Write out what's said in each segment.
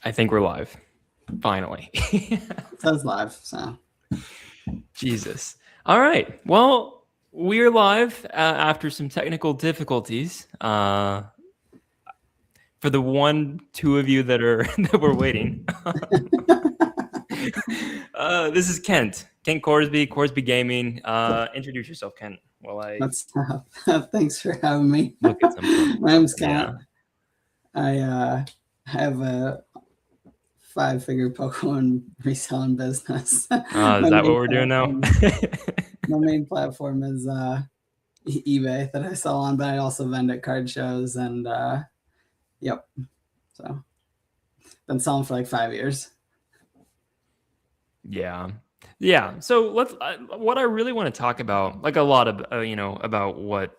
I think we're live. Finally. It says live, so. Jesus. All right. Well, we're live after some technical difficulties. For the 1-2 of you that are that were waiting. This is Kent Corsby, Corsby Gaming. Introduce yourself, Kent. While I Thanks for having me. look at something. My name's Kent. Yeah. I have a 5-figure Pokemon reselling business. Is that what we're doing now? My main platform is eBay that I sell on, but I also vend at card shows and yep. So been selling for like 5 years. Yeah. So let's. What I really want to talk about, like a lot of, about what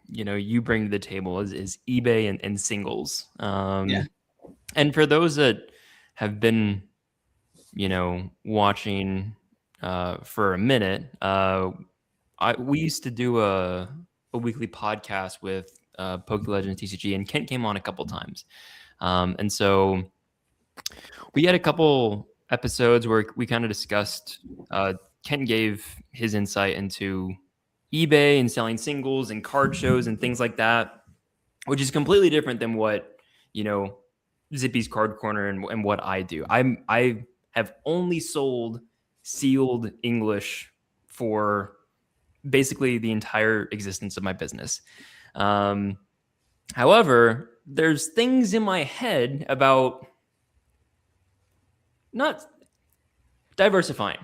you bring to the table is eBay and singles. Yeah. And for those that have been, watching for a minute, we used to do a weekly podcast with Poke Legends TCG, and Kent came on a couple times, and so we had a couple episodes where we kind of discussed. Kent gave his insight into eBay and selling singles and card shows and things like that, which is completely different than what Zippy's Card Corner and what I do. I have only sold sealed English for basically the entire existence of my business. However, there's things in my head about not diversifying.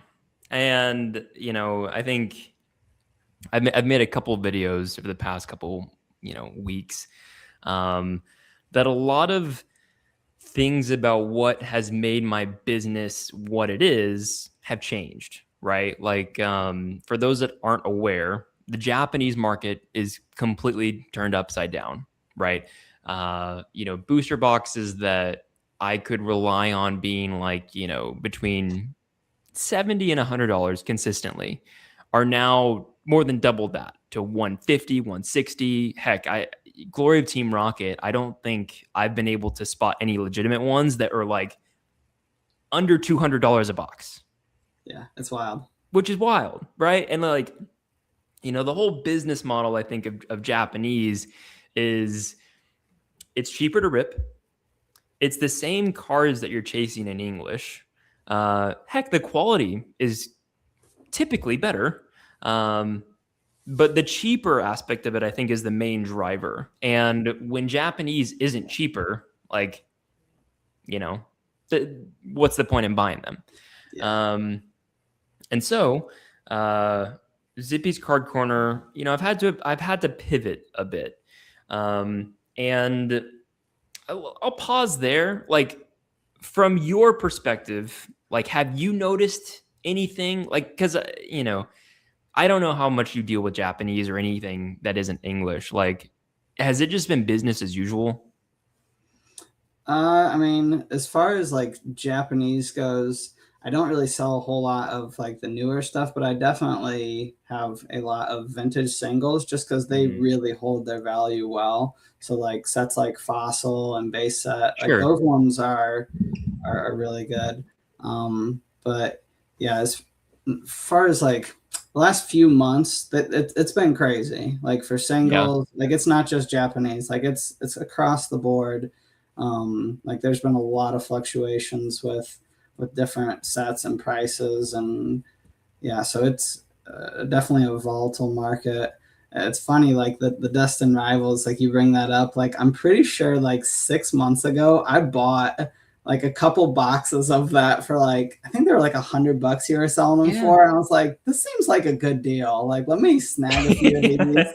And, I think I've made a couple of videos over the past couple, weeks, that a lot of things about what has made my business what it is have changed, right? Like, for those that aren't aware, the Japanese market is completely turned upside down, right? Booster boxes that I could rely on being like, between $70 and $100 consistently are now more than double that to $150, $160. Heck, Glory of Team Rocket, I don't think I've been able to spot any legitimate ones that are like under $200 a box. Yeah, it's wild. Which is wild, right? And like, the whole business model, I think, of Japanese is it's cheaper to rip. It's the same cards that you're chasing in English. Heck, the quality is typically better. But the cheaper aspect of it, I think, is the main driver. And when Japanese isn't cheaper, like, what's the point in buying them? Yeah. And so, Zippy's Card Corner, I've had to pivot a bit. And I'll pause there. Like, from your perspective, like, have you noticed anything? Like, because, I don't know how much you deal with Japanese or anything that isn't English. Like, has it just been business as usual? I mean, as far as like Japanese goes, I don't really sell a whole lot of like the newer stuff, but I definitely have a lot of vintage singles just because they really hold their value well. So like sets like Fossil and Base Set, like those ones are really good. But yeah, as far as like the last few months, it's been crazy. Like for singles, like it's not just Japanese, like it's across the board. Like there's been a lot of fluctuations with different sets and prices, and yeah, so it's definitely a volatile market. It's funny, like the Destined Rivals, like you bring that up, like I'm pretty sure like 6 months ago I bought like a couple boxes of that for like, I think they were like $100 you were selling them for, and I was like, this seems like a good deal, like let me snag a few of these.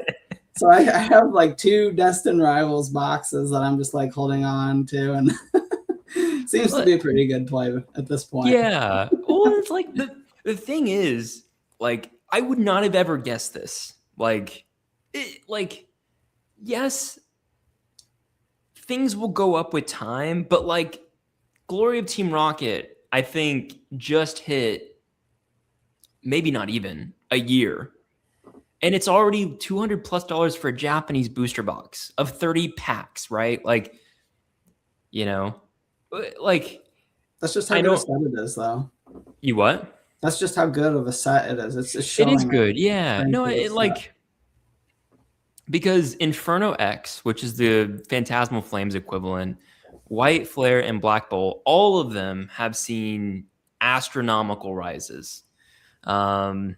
So I have like 2 Destined Rivals boxes that I'm just like holding on to, and seems to be a pretty good play at this point. Yeah. Well, it's like the thing is, like, I would not have ever guessed this. Like, yes, things will go up with time, but like Glory of Team Rocket, I think just hit maybe not even a year. And it's already $200+ for a Japanese booster box of 30 packs, right? Like, Like, That's just how I good a don't. set it is, though. You what? That's just how good of a set it is. It's It is showing like good. Yeah. strength No, of the it set. like because Inferno X, which is the Phantasmal Flames equivalent, White Flare and Black Bolt, all of them have seen astronomical rises. Um,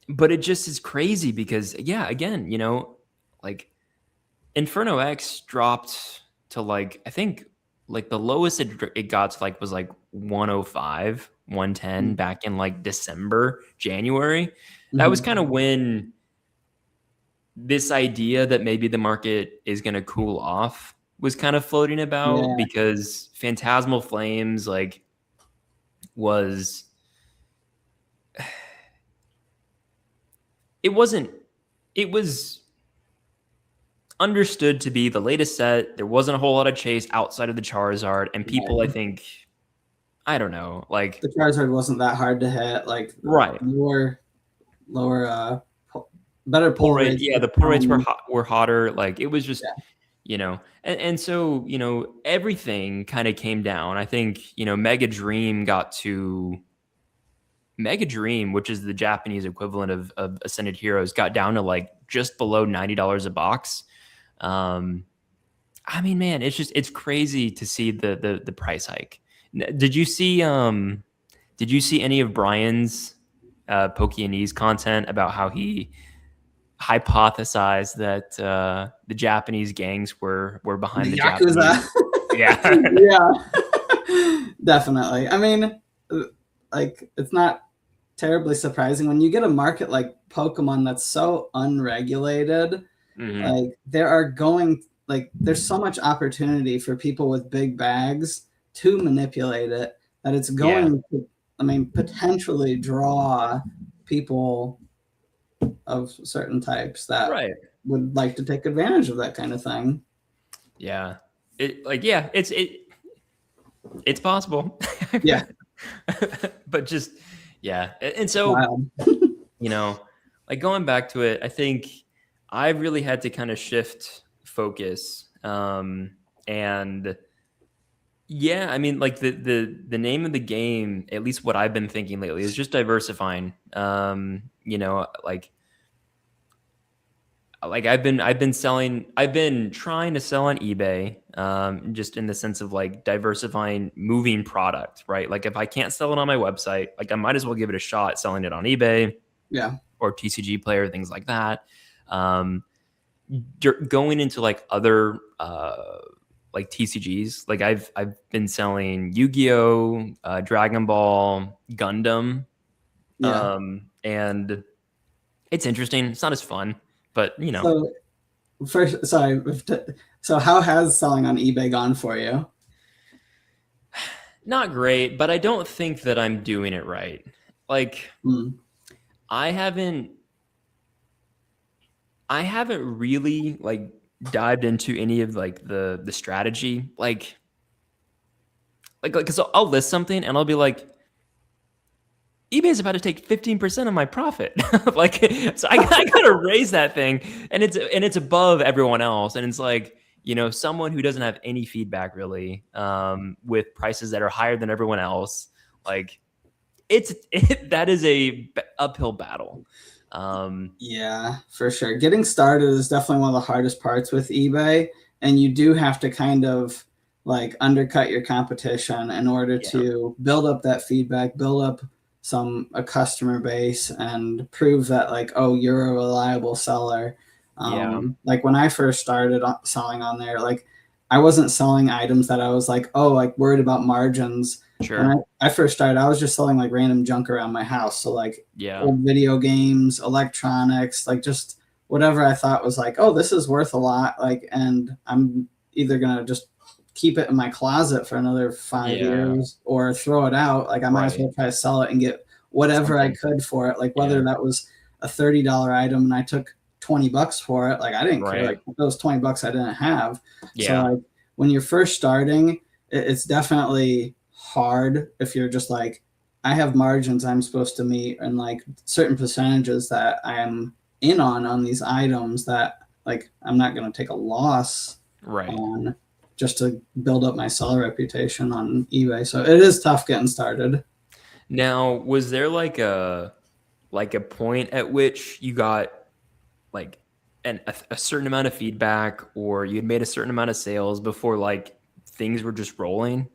but it just is crazy because, yeah, again, like Inferno X dropped to like, I think like the lowest it got to like was like 105, 110 back in like December, January. That was Mm-hmm. kind of when this idea that maybe the market is going to cool off was kind of floating about, Yeah, because Phantasmal Flames like was it wasn't it was understood to be the latest set. There wasn't a whole lot of chase outside of the Charizard, and people, I right. think, I don't know, like, The Charizard wasn't that hard to hit. Like right. lower, better Pull pull rate, rates. yeah, the pull rates were hotter. Like, it was just, Yeah, and so, everything kind of came down. I think, Mega Dream, which is the Japanese equivalent of Ascended Heroes, got down to like just below $90 a box. I mean, man, it's crazy to see the price hike. Did you see any of Brian's Pokeanese content about how he hypothesized that the Japanese gangs were behind the the Yakuza. Japanese? Yeah. Yeah, definitely. I mean, like it's not terribly surprising when you get a market like Pokemon that's so unregulated. Mm-hmm. Like there's so much opportunity for people with big bags to manipulate it that it's going to, I mean, potentially draw people of certain types that Right. would like to take advantage of that kind of thing. Yeah. It's possible. Yeah. But just, yeah. And so, Wow. like going back to it, I think I really had to kind of shift focus. And yeah, I mean, like the name of the game, at least what I've been thinking lately, is just diversifying. Like I've been trying to sell on eBay, just in the sense of like diversifying moving product, right? Like if I can't sell it on my website, like I might as well give it a shot selling it on eBay, Yeah. or TCG Player, things like that. Going into like other like TCGs, like I've been selling Yu-Gi-Oh, Dragon Ball, Gundam, Yeah. and it's interesting. It's not as fun, but So first, sorry. So how has selling on eBay gone for you? not great. But I don't think that I'm doing it right. Like Hmm. I haven't really like dived into any of like the strategy, because I'll list something and I'll be like, eBay is about to take 15% of my profit. Like, so I gotta raise that thing, and it's above everyone else, and it's like, someone who doesn't have any feedback really, with prices that are higher than everyone else, like that is a uphill battle. Yeah, for sure. Getting started is definitely one of the hardest parts with eBay, and you do have to kind of like undercut your competition in order Yeah, to build up that feedback, build up a customer base, and prove that like, oh, you're a reliable seller. yeah, Like when I first started selling on there, like I wasn't selling items that I was like, oh, like worried about margins. When sure, I first started, I was just selling like random junk around my house. So like yeah, old video games, electronics, like just whatever I thought was like, oh, this is worth a lot. Like, and I'm either gonna just keep it in my closet for another 5 years or throw it out. Like, I might as right, well try to sell it and get whatever I something, could for it. Like, whether yeah, that was a $30 item and I took 20 bucks for it, like I didn't care. right, Like those 20 bucks I didn't have. So yeah, like when you're first starting, it's definitely hard if you're just like, I have margins I'm supposed to meet and like certain percentages that I am in on these items that like I'm not going to take a loss right, on. just to build up my seller reputation on eBay. So it is tough getting started. Now, was there like a point at which you got like a certain amount of feedback, or you'd made a certain amount of sales before like things were just rolling?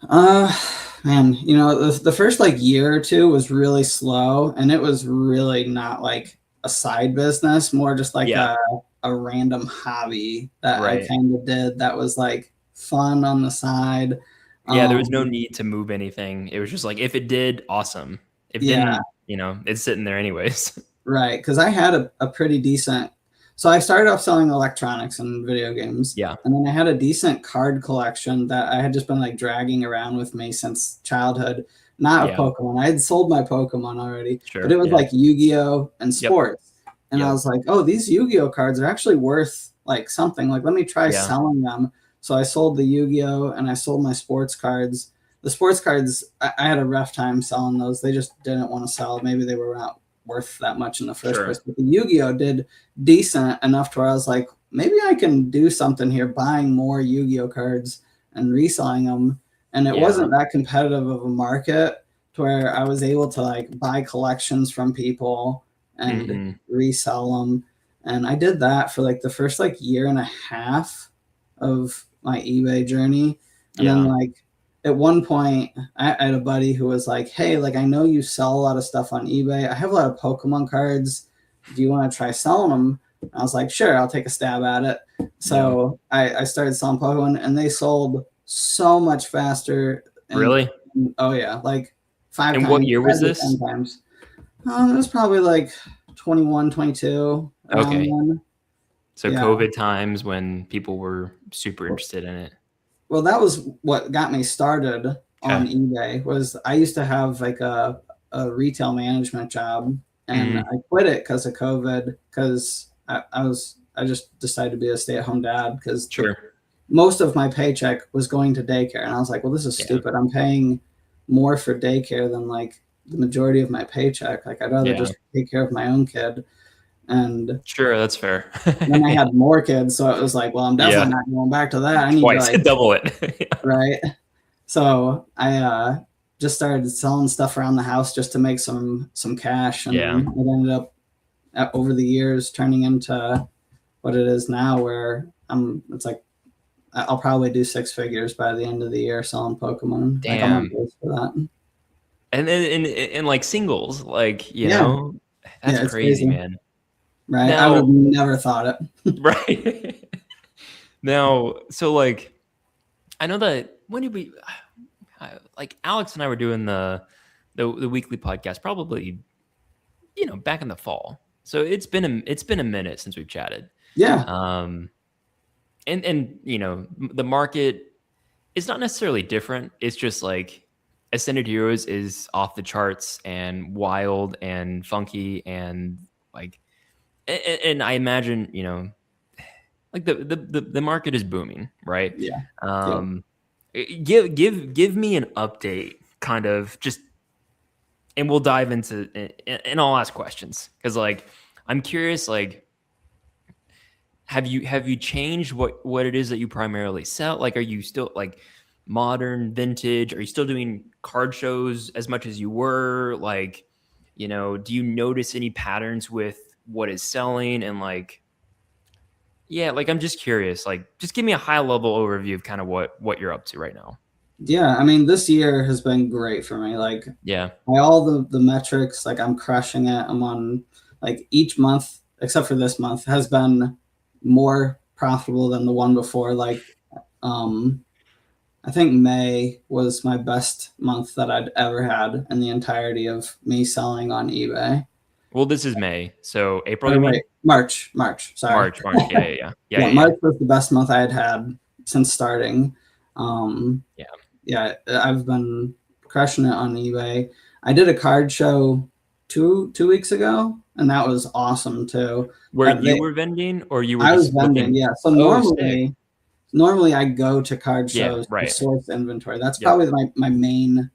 Man, you know, the first like year or two was really slow, and it was really not like a side business, more just like Yeah. a random hobby that I Right. kind of did that was like fun on the side. Yeah, there was no Um, need to move anything. It was just like if it did, awesome. If it yeah, didn't, it's sitting there anyways. right. Because I had a pretty decent. So I started off selling electronics and video games, Yeah. and then I had a decent card collection that I had just been like dragging around with me since childhood. Not of Yeah. Pokemon. I had sold my Pokemon already, but Sure. it was Yeah. like Yu-Gi-Oh and Yep. sports. And I Yep. was like, oh, these Yu-Gi-Oh cards are actually worth like something. Like, let me try Yeah. selling them. So I sold the Yu-Gi-Oh and I sold my sports cards. The sports cards, I had a rough time selling those. They just didn't want to sell. Maybe they were not worth that much in the first Sure. place. But the Yu-Gi-Oh did decent enough to where I was like, maybe I can do something here, buying more Yu-Gi-Oh cards and reselling them. And it Yeah. wasn't that competitive of a market to where I was able to like buy collections from people and Mhm. resell them. And I did that for like the first like year and a half of my eBay journey. And then Yeah. like at one point I had a buddy who was like, hey, like I know you sell a lot of stuff on eBay. I have a lot of Pokemon cards. Do you want to try selling them? I was like, sure, I'll take a stab at it. So I started selling Pokemon and they sold so much faster. Really? Oh yeah, like five And times, what year was 5 to 10 this? times. It was probably like 21, 22 around Okay. then. So Yeah. COVID times when people were super interested in it. Well, that was what got me started on Okay. eBay. Was I used to have like a retail management job, and Mhm. I quit it because of COVID. Because I just decided to be a stay at home dad because Sure. most of my paycheck was going to daycare, and I was like, well, this is Yeah. stupid. I'm paying more for daycare than like the majority of my paycheck. Like I'd rather Yeah. just take care of my own kid. And Sure, that's fair. then I had more kids, so it was like, well, I'm definitely Yeah. not going back to that. I need to Twice. like Double it. right. So I just started selling stuff around the house just to make some cash, and Yeah. it ended up over the years turning into what it is now, where it's like I'll probably do 6 figures by the end of the year selling Pokemon. Like I'm on Damn. pace for that. And then in like singles, like, Yeah, that's yeah, it's crazy, crazy, man. right? I would Now, have never thought it. right. Now, so like I know that when did we like Alex and I were doing the weekly podcast probably back in the fall. So it's been a minute since we've chatted. Yeah, Um and the market is not necessarily different. It's just like Ascended Heroes is off the charts and wild and funky and like and I imagine, like the market is booming, right? yeah, yeah. Um give me an update kind of just, and we'll dive into and I'll ask questions because like I'm curious, like have you changed what it is that you primarily sell? Like, are you still like modern, vintage? Are you still doing card shows as much as you were? Like, do you notice any patterns with what is selling? And like, yeah, like I'm just curious. Like, just give me a high level overview of kind of what you're up to right now. Yeah, I mean, this year has been great for me. Like Yeah. by all the metrics, like I'm crushing it. I'm on like each month, except for this month, has been more profitable than the one before. Like, um, I think May was my best month that I'd ever had in the entirety of me selling on eBay. Well, this is May, so April, Or you wait, mean? March. Sorry. March. Yeah, yeah, yeah, yeah, Yeah, yeah, yeah. March was the best month I had since starting. Um, Yeah. yeah, I've been crushing it on eBay. I did a card show two weeks ago, and that was awesome too. Where you They, were vending, or you were I was just vending, looking? yeah. So Oh, sick. normally I go to card Yeah, shows to right. source inventory. That's Yep. probably my main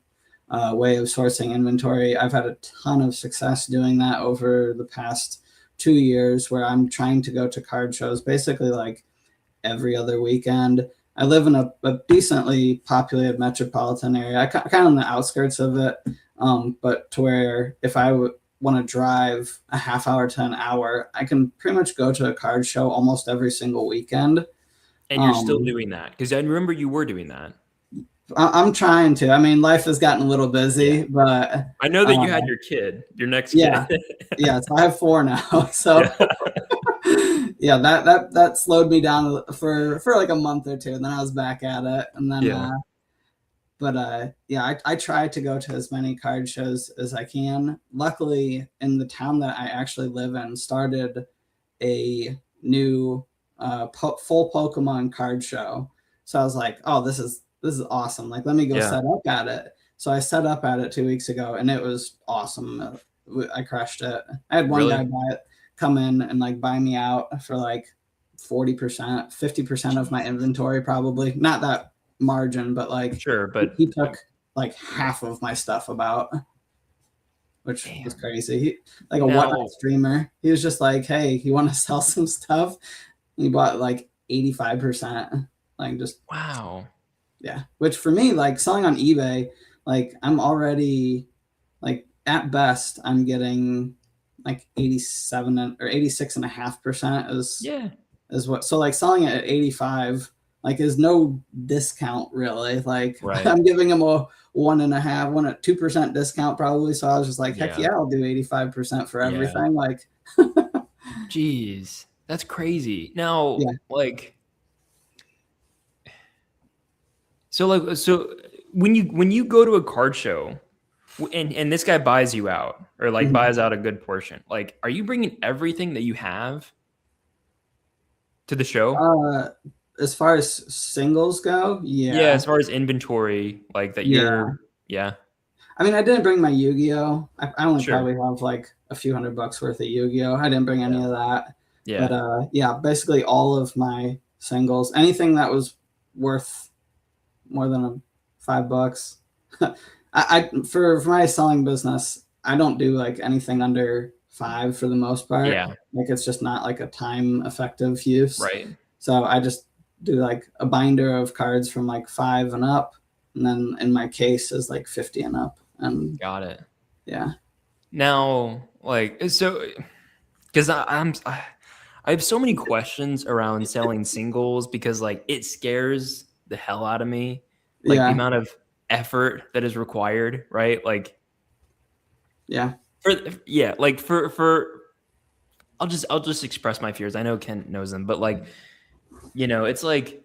way of sourcing inventory. I've had a ton of success doing that over the past 2 years, where I'm trying to go to card shows, basically like every other weekend. I live in a decently populated metropolitan area. Kind of on the outskirts of it, but to where if I want to drive a half hour to an hour, I can pretty much go to a card show almost every single weekend. And you're still doing that? Because I remember you were doing that. I'm trying to. I mean, life has gotten a little busy, but I know that you had your kid, your next kid. Yeah, so I have 4 now. So yeah, that slowed me down for like a month or 2, and then I was back at it. And then I try to go to as many card shows as I can. Luckily, in the town that I actually live in, started a new full Pokemon card show. So I was like, oh, this is awesome. Like, let me go set up at it. So I set up at it 2 weeks ago, and it was awesome. I crushed it. I had one guy come in and like buy me out for like 40%, 50% of my inventory, probably. Not that margin, but like but he took like half of my stuff about, which was crazy. He, like a Whatnot streamer. He was just like, hey, you want to sell some stuff? And he bought like 85%. Like, just wow. Yeah, which for me, like selling on eBay, like I'm already like at best I'm getting like 87 or 86.5% is what. So like selling it at 85 like is no discount really. Like I'm giving them a 2% discount probably. So I was just like, heck yeah, I'll do 85% for everything. Like, geez, that's crazy. Now, like. So when you go to a card show and this guy buys you out or like buys out a good portion, like, are you bringing everything that you have to the show? As far as singles go, yeah, as far as inventory, like that I mean, I didn't bring my Yu-Gi-Oh. I only probably have like a few $100 worth of Yu-Gi-Oh. I didn't bring any of that. But basically all of my singles, anything that was worth more than $5. I for my selling business, I don't do like anything under 5 for the most part. Like, it's just not like a time effective use. Right. So I just do like a binder of cards from like 5 and up, and then in my case is like 50 and up. And got it. Yeah. Now, like, so because I have so many questions around selling singles because like it scares the hell out of me, like the amount of effort that is required, right? Like, for I'll just express my fears. I know Ken knows them, but like, it's like,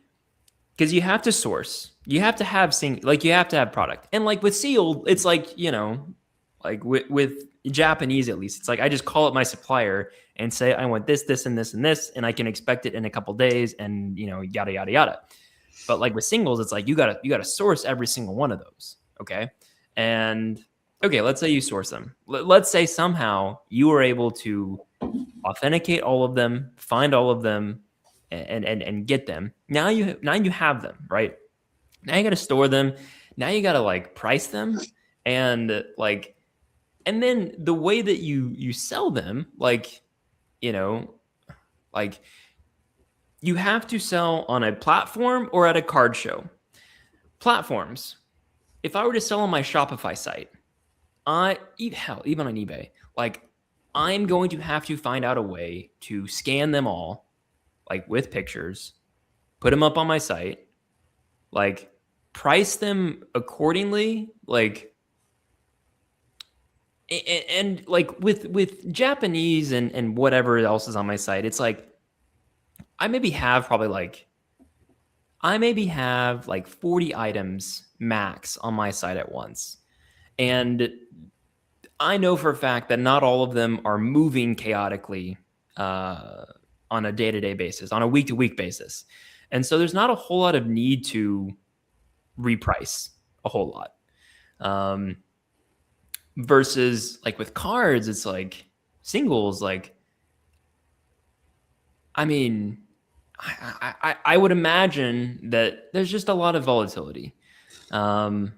because you have to source, you have to have you have to have product, and like with sealed, it's like, like with Japanese at least, it's like I just call up my supplier and say I want this, this, and this, and this, and I can expect it in a couple days, and yada yada yada. But like with singles, it's like you gotta source every single one of those. Okay. And okay, let's say you source them. Let's say somehow you were able to authenticate all of them, find all of them, and get them. Now you have them, right? Now you gotta store them. Now you gotta like price them, and like, and then the way that you sell them, like, like, you have to sell on a platform or at a card show. Platforms. If I were to sell on my Shopify site, even on eBay, like, I'm going to have to find out a way to scan them all, like with pictures, put them up on my site, like price them accordingly, like, and like with Japanese and whatever else is on my site, it's like I maybe have like 40 items max on my site at once. And I know for a fact that not all of them are moving chaotically on a day-to-day basis, on a week-to-week basis. And so there's not a whole lot of need to reprice a whole lot. Versus like with cards, it's like singles, like, I mean, I would imagine that there's just a lot of volatility. You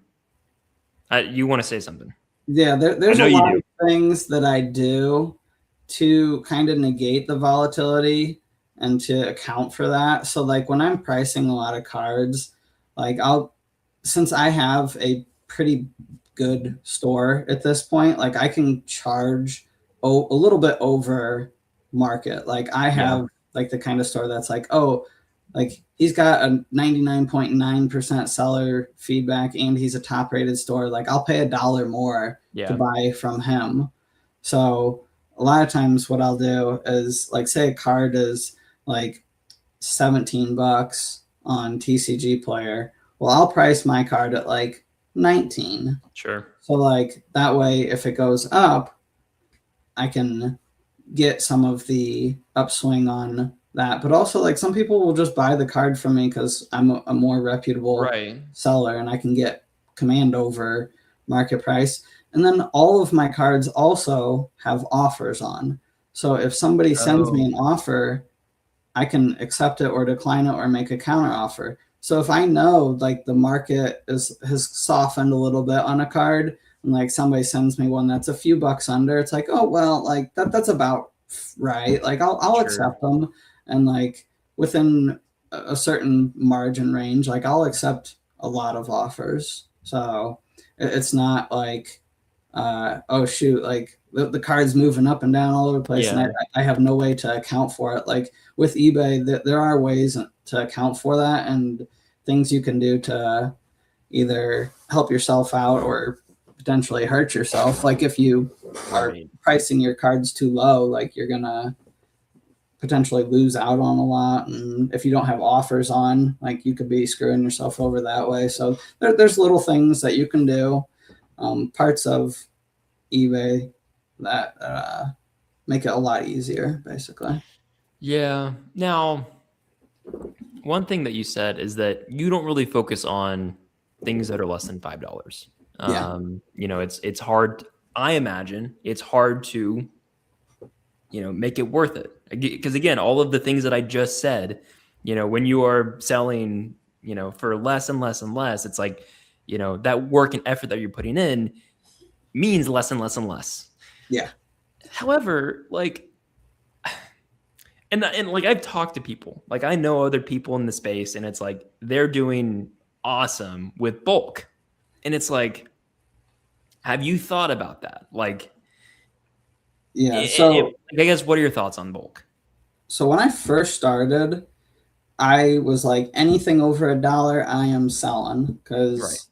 want to say something? Yeah, there's a lot of things that I do to kind of negate the volatility. and to account for that. So like when I'm pricing a lot of cards, like since I have a pretty good store at this point, like I can charge a little bit over market. Like I Yeah. have like the kind of store that's like, oh, like he's got a 99.9% seller feedback and he's a top rated store. Like I'll pay $1 more to Yeah. buy from him. So a lot of times what I'll do is like say a card is like $17 on TCG Player. Well, I'll price my card at like 19. Sure. So like that way if it goes up, I can get some of the upswing on that. But also like some people will just buy the card from me because I'm a more reputable Right. seller and I can get command over market price. And then all of my cards also have offers on. So if somebody sends me Oh, an offer, I can accept it or decline it or make a counter offer. So if I know like the market has softened a little bit on a card and like somebody sends me one that's a few bucks under, it's like, oh well, like that's about right. Like I'll sure. accept them and like within a certain margin range, like I'll accept a lot of offers. So it's not like oh shoot, like the card's moving up and down all over the place and Yeah. I have no way to account for it. Like with eBay, there are ways to account for that and things you can do to either help yourself out or potentially hurt yourself. Like if you are Right. pricing your cards too low, like you're gonna potentially lose out on a lot. And if you don't have offers on, like you could be screwing yourself over that way. So there's little things that you can do, parts of eBay that make it a lot easier, basically. Yeah. Now, one thing that you said is that you don't really focus on things that are less than $5. Yeah. It's hard. I imagine it's hard to, make it worth it. Because again, all of the things that I just said, when you are selling, for less and less and less, it's like, that work and effort that you're putting in means less and less and less. Yeah. However, like, and like I've talked to people, like I know other people in the space, and it's like they're doing awesome with bulk, and it's like, have you thought about that? Like, Yeah. I guess, what are your thoughts on bulk? So when I first started, I was like anything over $1, I am selling Right. because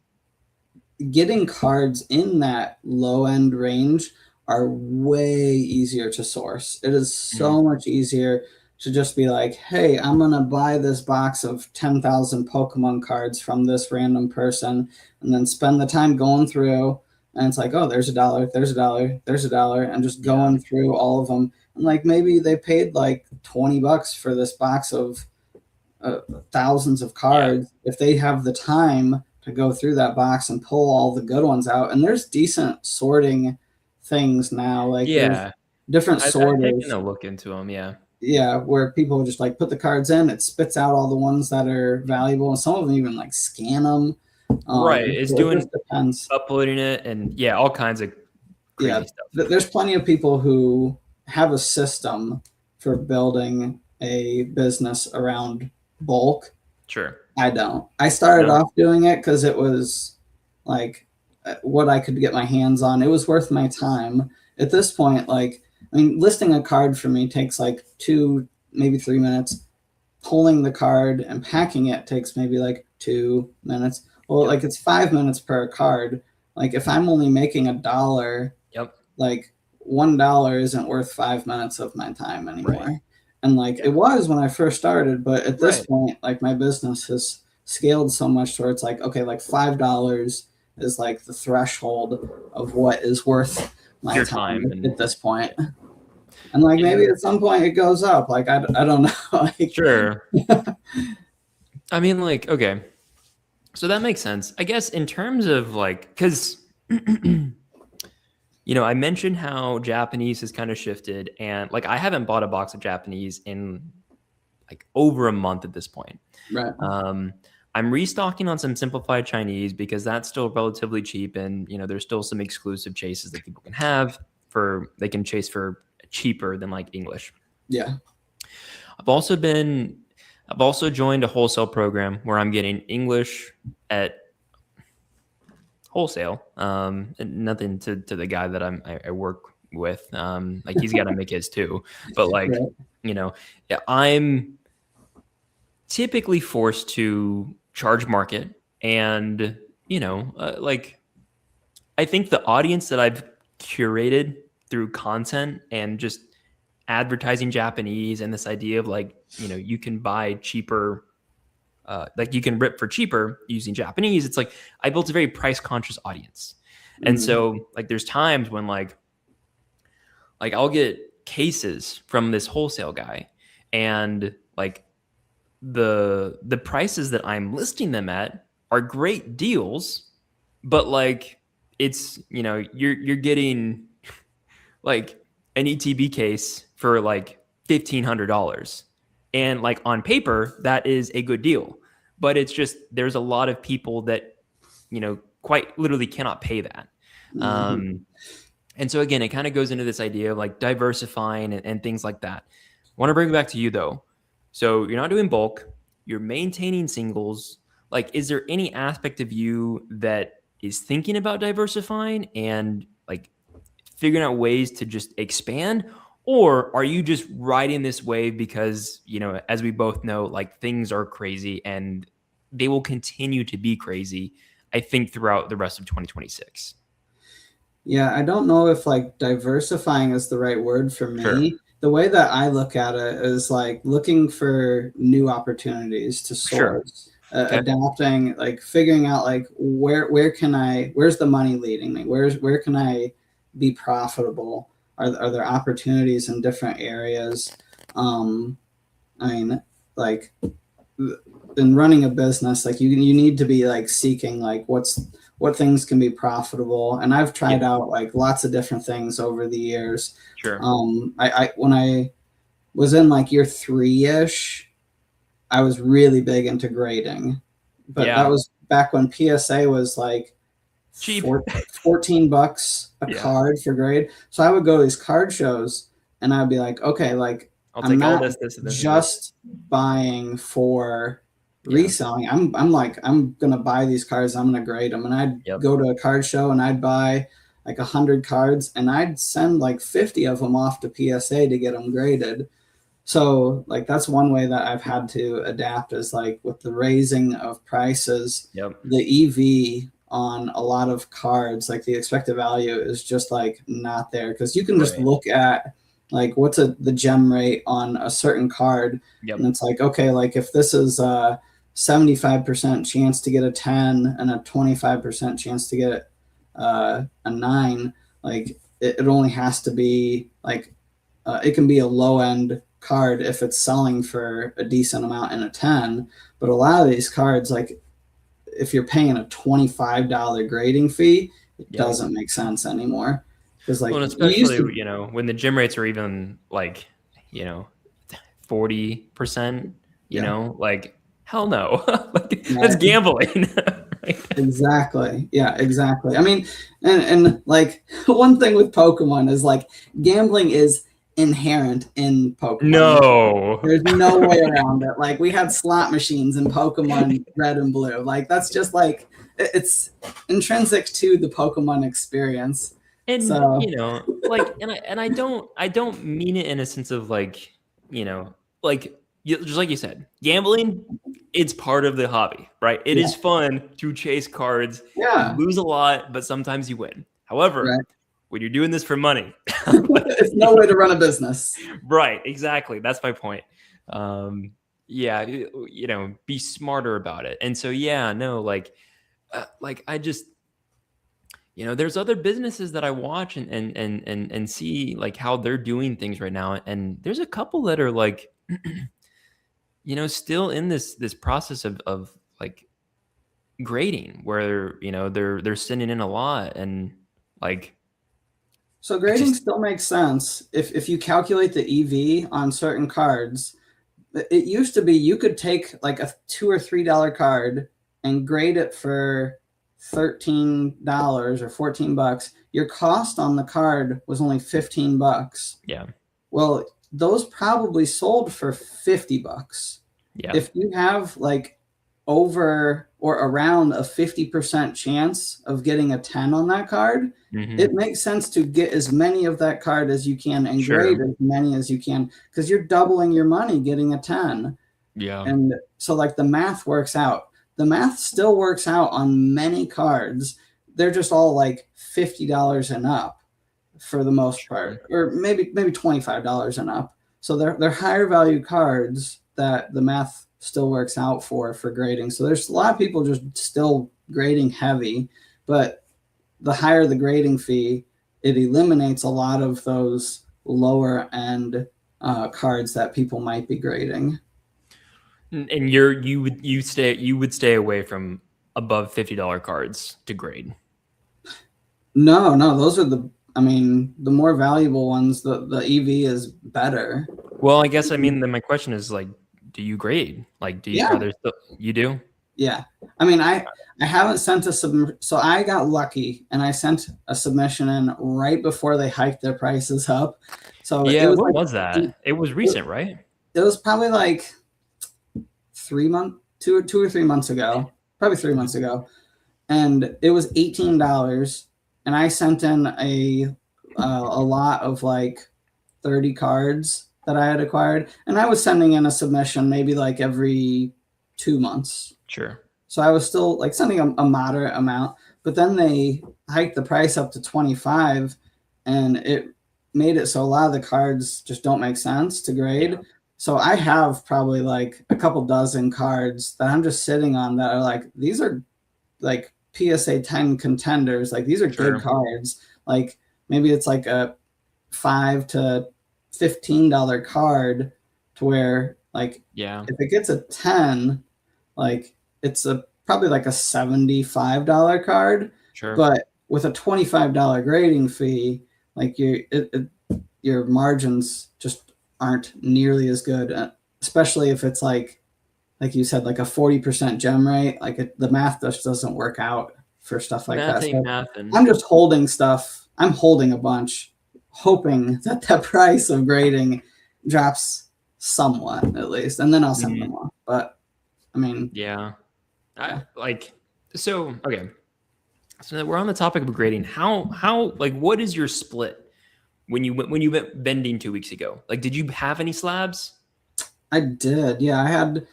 getting cards in that low end range are way easier to source. It is Mhm. so much easier to just be like, hey, I'm going to buy this box of 10,000 Pokemon cards from this random person and then spend the time going through. And it's like, oh, there's $1, there's $1, there's $1, and just Yeah. going through all of them. And like maybe they paid like $20 for this box of thousands of Yeah. cards. If they have the time to go through that box and pull all the good ones out, and there's decent sorting things now. Like there's Yeah. different I've taken sorters. a look into them. Yeah. Yeah, where people just like put the cards in, it spits out all the ones that are valuable, and some of them even like scan them. Right. It's So it doing just depends. uploading it, and yeah, all kinds of Yeah, crazy stuff. there's plenty of people who have a system for building a business around bulk. Sure. I don't. I started No. off doing it because it was like what I could get my hands on. It was worth my time. At this point, like, I mean, listing a card for me takes like 2, maybe 3 minutes. Pulling the card and packing it takes maybe like 2 minutes. Well, Yep. like it's 5 minutes per card. Like if I'm only making $1, Yep. like $1 isn't worth 5 minutes of my time anymore. Right. And like Yeah. it was when I first started, but at this Right. point, like my business has scaled so much where it's like, okay, like $5 is like the threshold of what is worth my Your time time and at this point. And like yeah. maybe at some point it goes up. Like I don't know. Like, Sure. I mean, like, okay. So that makes sense. I guess in terms of like, because, I mentioned how Japanese has kind of shifted, and like, I haven't bought a box of Japanese in like over a month at this point. right. I'm restocking on some simplified Chinese because that's still relatively cheap, and there's still some exclusive chases that people can have they can chase for cheaper than like English. Yeah. I've also been, I've also joined a wholesale program where I'm getting English at wholesale. And nothing to the guy that I work with. Like he's got to make his too, but like, Right. you know, yeah, I'm typically forced to charge market and, like I think the audience that I've curated through content and just advertising Japanese and this idea of like, you can buy cheaper, like you can rip for cheaper using Japanese. It's like I built a very price conscious audience. And Mm. so like there's times when like I'll get cases from this wholesale guy and like the prices that I'm listing them at are great deals, but like it's, you're getting like an ETB case for like $1,500. And like on paper, that is a good deal. But it's just there's a lot of people that, quite literally cannot pay that. Mhm. And so again, it kind of goes into this idea of like diversifying and things like that. I want to bring it back to you though. So you're not doing bulk, you're maintaining singles. Like, is there any aspect of you that is thinking about diversifying and like figuring out ways to just expand? Or are you just riding this wave because, as we both know, like things are crazy and they will continue to be crazy, I think, throughout the rest of 2026? Yeah, I don't know if like diversifying is the right word for Sure. me. The way that I look at it is like looking for new opportunities to Sure. source, Okay. adapting, like figuring out like where's the money leading me? Where can I be profitable? Are there opportunities in different areas? Um, I mean, like in running a business, like you need to be like seeking like what things can be profitable. And I've Yeah. tried out like lots of different things over the years. Sure. I when I was in like year 3-ish, I was really big into grading, but that Yeah. was back when PSA was like Cheap. 14 bucks a Yeah. card for grade. So I would go to these card shows and I'd be like, okay, like I'll I'm take all not this, and this, and this. just buying for Yeah. reselling. I'm like, I'm gonna buy these cards, I'm gonna grade them. And I'd Yep. go to a card show and I'd buy like 100 cards and I'd send like 50 of them off to PSA to get them graded. So like that's one way that I've had to adapt is like with the raising of prices, Yep. the EV on a lot of cards, like the expected value is just like not there because you can just Right. look at like what's the gem rate on a certain card Yep. and it's like, okay, like if this is a 75% chance to get a 10 and a 25% chance to get a 9, like it only has to be like it can be a low end card if it's selling for a decent amount in a 10, but a lot of these cards, like if you're paying a $25 grading fee, it Yep. doesn't make sense anymore because like Well, and you used especially, to. when the gym rates are even like, 40%, Yeah, like hell no. Like that's right. gambling. Right? Exactly. Yeah, exactly. I mean, and like one thing with Pokemon is like gambling is inherent in Pokemon. No. There's no way around it. Like we had slot machines in Pokemon Red and Blue. Like that's just like it's intrinsic to the Pokemon experience. And So like, and I don't mean it in a sense of like, like just like you said, gambling, it's part of the hobby, right? It yeah, is fun to chase cards. You yeah, lose a lot, but sometimes you win. However, right. when you're doing this for money, like, It's no way to run a business. right, exactly. That's my point. Yeah, be smarter about it. And so, yeah, no, like I just, there's other businesses that I watch and see like how they're doing things right now, and there's a couple that are like, still in this process of like grading where they're sending in a lot and like So I grading just still makes sense if you calculate the EV on certain cards. It used to be you could take like a $2 or $3 card and grade it for $13 or 14 bucks. Your cost on the card was only 15 bucks. yeah Well, those probably sold for $50. Yeah. If you have like over or around a 50% chance of getting a 10 on that card, it makes sense to get as many of that card as you can and grade as many as you can, because you're doubling your money getting a 10. Yeah. And so like the math works out. The math still works out on many cards. They're just all like $50 and up for the most part, or maybe $25 and up. So they're higher value cards that the math still works out for grading. So there's a lot of people just still grading heavy, but the higher the grading fee, it eliminates a lot of those lower end cards that people might be grading. And you would stay away from above $50 cards to grade. No, those are the more valuable ones. The EV is better. Well, I guess, I mean, then my question is like, do you grade? Like, do you rather you do? Yeah. I mean, I haven't sent a so I got lucky and I sent a submission in right before they hiked their prices up. So yeah, what was that? It was recent, right? It was probably like 2 or 3 months ago, probably 3 months ago. And it was $18. And I sent in a lot of like 30 cards that I had acquired. And I was sending in a submission maybe like every 2 months. Sure. So I was still like sending a moderate amount, but then they hiked the price up to 25 and it made it so a lot of the cards just don't make sense to grade. Yeah. So I have probably like a couple dozen cards that I'm just sitting on that are like, these are like PSA 10 contenders. Like these are good cards. Like maybe it's like a $5 to $15 card to where like, if it gets a 10, like it's probably like a $75 card. Sure. But with a $25 grading fee, like your margins just aren't nearly as good, especially if it's like you said, like a 40% gem rate. Like the math just doesn't work out for stuff like that. So I'm just holding stuff. I'm holding a bunch, hoping that the price of grading drops somewhat at least, and then I'll send them off. But I mean, okay. So we're on the topic of grading. How like what is your split when you went bending 2 weeks ago? Like, did you have any slabs? I did. Yeah, I had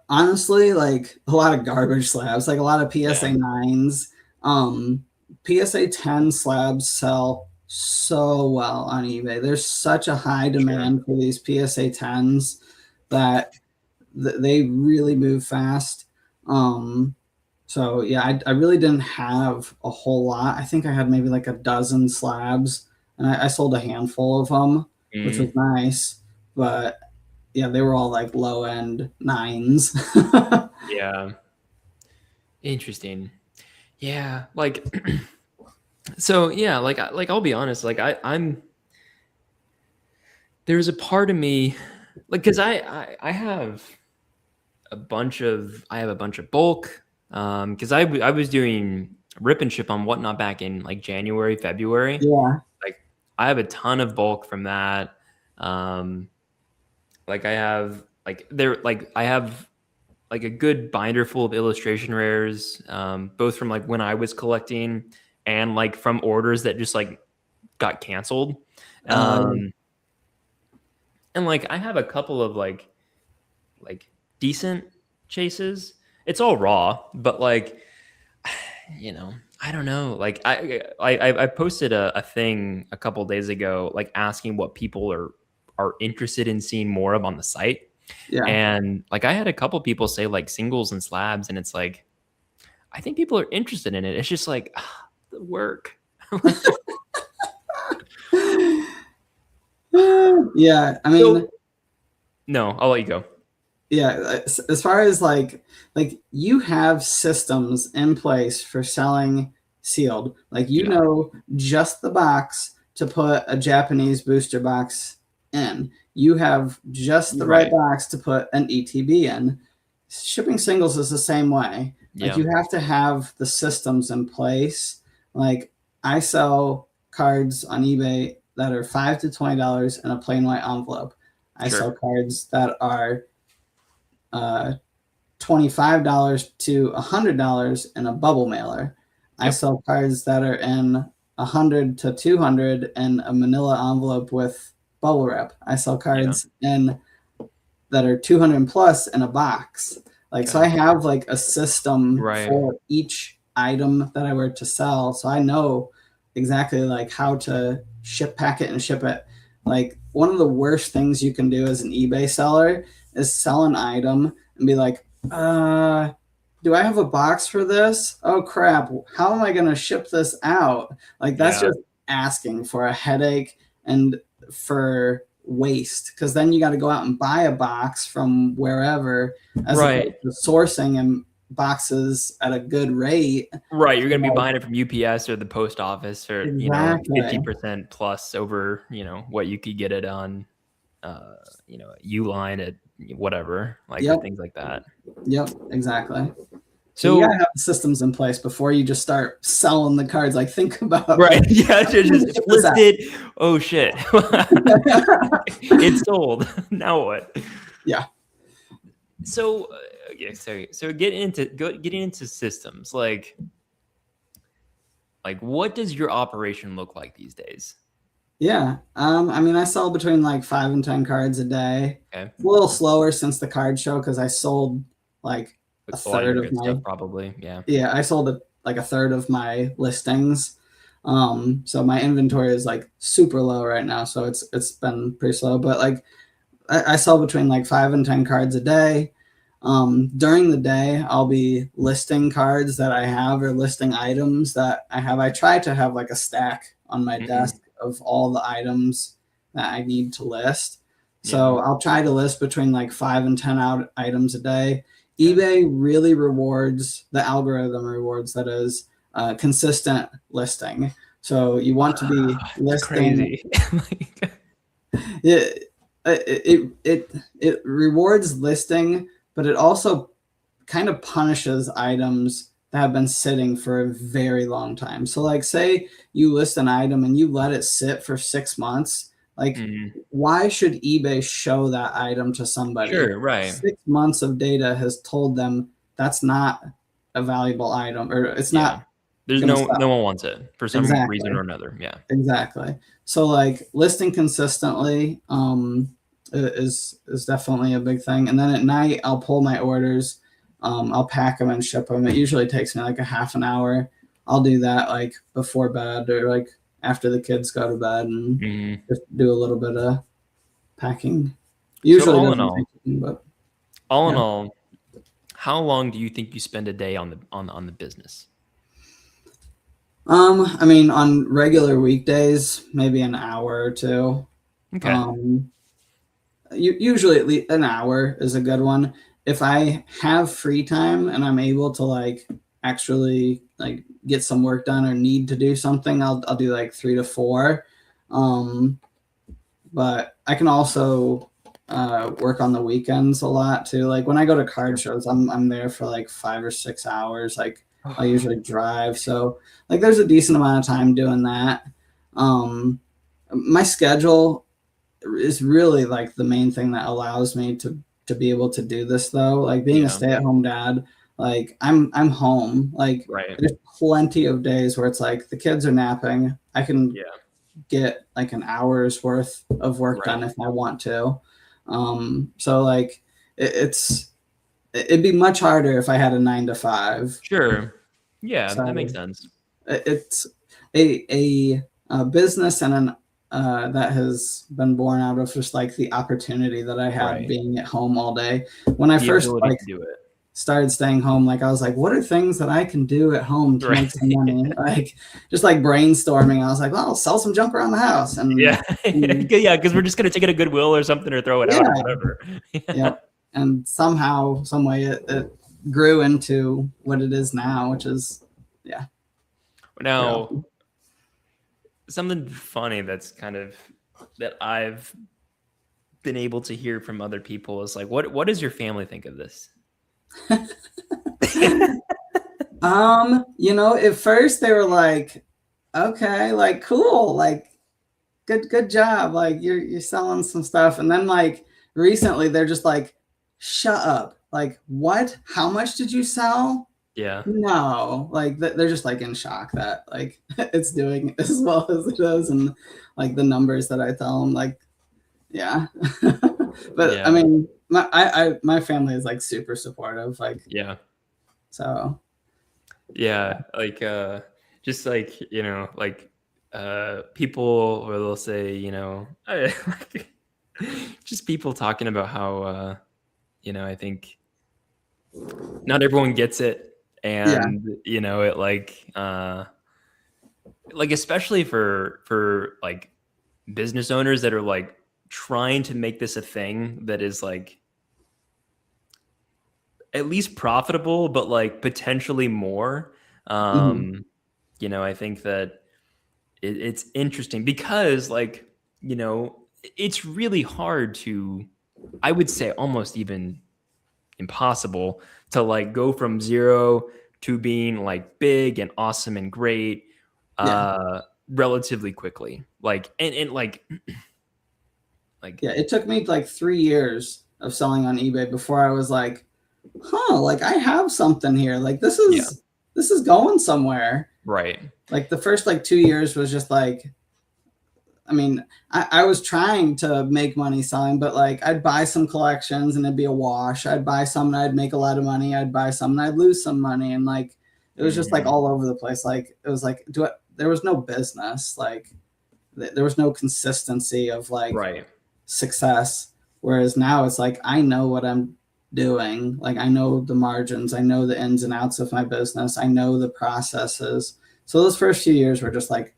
honestly like a lot of garbage slabs, like a lot of PSA 9s. PSA 10 slabs sell so well on eBay. There's such a high demand for these PSA 10s that they really move fast. So yeah, I really didn't have a whole lot. I think I had maybe like a dozen slabs, and I sold a handful of them, which was nice. But yeah, they were all like low end 9s. Yeah. Interesting. Yeah. Like, so yeah, like I'll be honest, like there's a part of me, like, cause I have a bunch of bulk. Cause I was doing rip and ship on Whatnot back in like January, February. Yeah. Like I have a ton of bulk from that. Like I have like a good binder full of illustration rares, both from like when I was collecting and like from orders that just like got canceled. And like I have a couple of like decent chases. It's all raw, but like, you know, I don't know. Like I posted a thing a couple of days ago, like asking what people are interested in seeing more of on the site. Yeah. And like I had a couple people say like singles and slabs, and it's like I think people are interested in it. It's just like the work. Yeah, I mean, no, I'll let you go. Yeah, as far as like you have systems in place for selling sealed, like you know just the box to put a Japanese booster box in. You have just the right box to put an ETB in. Shipping singles is the same way. Like you have to have the systems in place. Like I sell cards on eBay that are $5 to $20 in a plain white envelope. I Sure. sell cards that are $25 to $100 in a bubble mailer. I Yep. sell cards that are in 100 to 200 in a manila envelope with bubble wrap. I sell cards in that are 200 plus in a box. Like, so I have like a system Right. for each item that I were to sell. So I know exactly like how to pack it and ship it. Like, one of the worst things you can do as an eBay seller is sell an item and be like, do I have a box for this? Oh crap. How am I going to ship this out? Like, that's just asking for a headache and for waste, because then you got to go out and buy a box from wherever, as opposed to sourcing and boxes at a good rate. Right. You're going to be buying it from UPS or the post office, or, Exactly. 50% plus over, what you could get it on, Uline at whatever, like things like that. Yep, exactly. So you gotta have the systems in place before you just start selling the cards. Like, think about right. Yeah, just listed. Oh shit. It's sold. Now what? Yeah. So so getting into systems, like what does your operation look like these days? Yeah. I mean, I sell between like 5 and 10 cards a day. Okay. A little slower since the card show, because I sold like a third of my stuff, probably. Yeah. Yeah, I sold like a third of my listings. So my inventory is like super low right now. So it's been pretty slow. But like I sell between like 5 and 10 cards a day. During the day, I'll be listing cards that I have or listing items that I have. I try to have like a stack on my desk of all the items that I need to list. So I'll try to list between like 5 and 10 items a day. eBay really rewards, the algorithm rewards, that is, consistent listing. So you want to be listing. Crazy. It rewards listing, but it also kind of punishes items that have been sitting for a very long time. So like, say you list an item and you let it sit for 6 months. Like, why should eBay show that item to somebody? Sure, right. 6 months of data has told them that's not a valuable item, or it's not. There's no one wants it for some reason or another. Yeah, exactly. So like, listing consistently is definitely a big thing. And then at night, I'll pull my orders. I'll pack them and ship them. It usually takes me like a half an hour. I'll do that like before bed, or like after the kids go to bed, and just do a little bit of packing. Usually, so all in all, how long do you think you spend a day on the business? I mean, on regular weekdays, maybe an hour or two. Okay. Usually at least an hour is a good one. If I have free time and I'm able to like actually like get some work done or need to do something, I'll do like 3 to 4. But I can also work on the weekends a lot too. Like, when I go to card shows, I'm there for like 5 or 6 hours. Like, I usually drive, so like there's a decent amount of time doing that. My schedule is really like the main thing that allows me to be able to do this, though. Like, being a stay-at-home dad, like I'm home. Like, there's plenty of days where it's like the kids are napping. I can get like an hour's worth of work done if I want to. So like it'd be much harder if I had a 9 to 5. Sure. Yeah, so that makes sense. It's a business and that has been born out of just like the opportunity that I had being at home all day. When I first started staying home, like I was like, what are things that I can do at home to make some money? Like, just like brainstorming. I was like, well, I'll sell some junk around the house. And because we're just gonna take it to Goodwill or something, or throw it out or whatever. And somehow, some way, it grew into what it is now, which is Now, something funny that's kind of that I've been able to hear from other people is like, what does your family think of this? At first they were like, okay, like, cool, like good job. Like you're selling some stuff. And then like recently they're just like, shut up. Like, what? How much did you sell? Yeah. No, like they're just like in shock that like it's doing as well as it is, and like the numbers that I tell them, like, yeah. But Yeah. I mean, my family is like super supportive, like, Yeah. so Yeah. Like, just like, like, people where they'll say, like, just people talking about how, I think not everyone gets it. yeah, And, it like, especially for like business owners that are like trying to make this a thing that is like at least profitable, but like potentially more. mhm, I think that it's interesting because like, it's really hard to, I would say almost even impossible to like go from zero to being like big and awesome and great yeah, relatively quickly. Like, and like, like, yeah. It took me like 3 years of selling on eBay before I was like, huh, like I have something here. Like yeah, this is going somewhere. right. Like the first like 2 years was just like, I mean, I was trying to make money selling, but like I'd buy some collections and it'd be a wash. I'd buy some and I'd make a lot of money. I'd buy some and I'd lose some money. And like it was just like Mhm. all over the place. Like it was like there was no business. Like there was no consistency of like Right. success. Whereas now it's like I know what I'm doing. Like I know the margins, I know the ins and outs of my business, I know the processes. So those first few years were just like,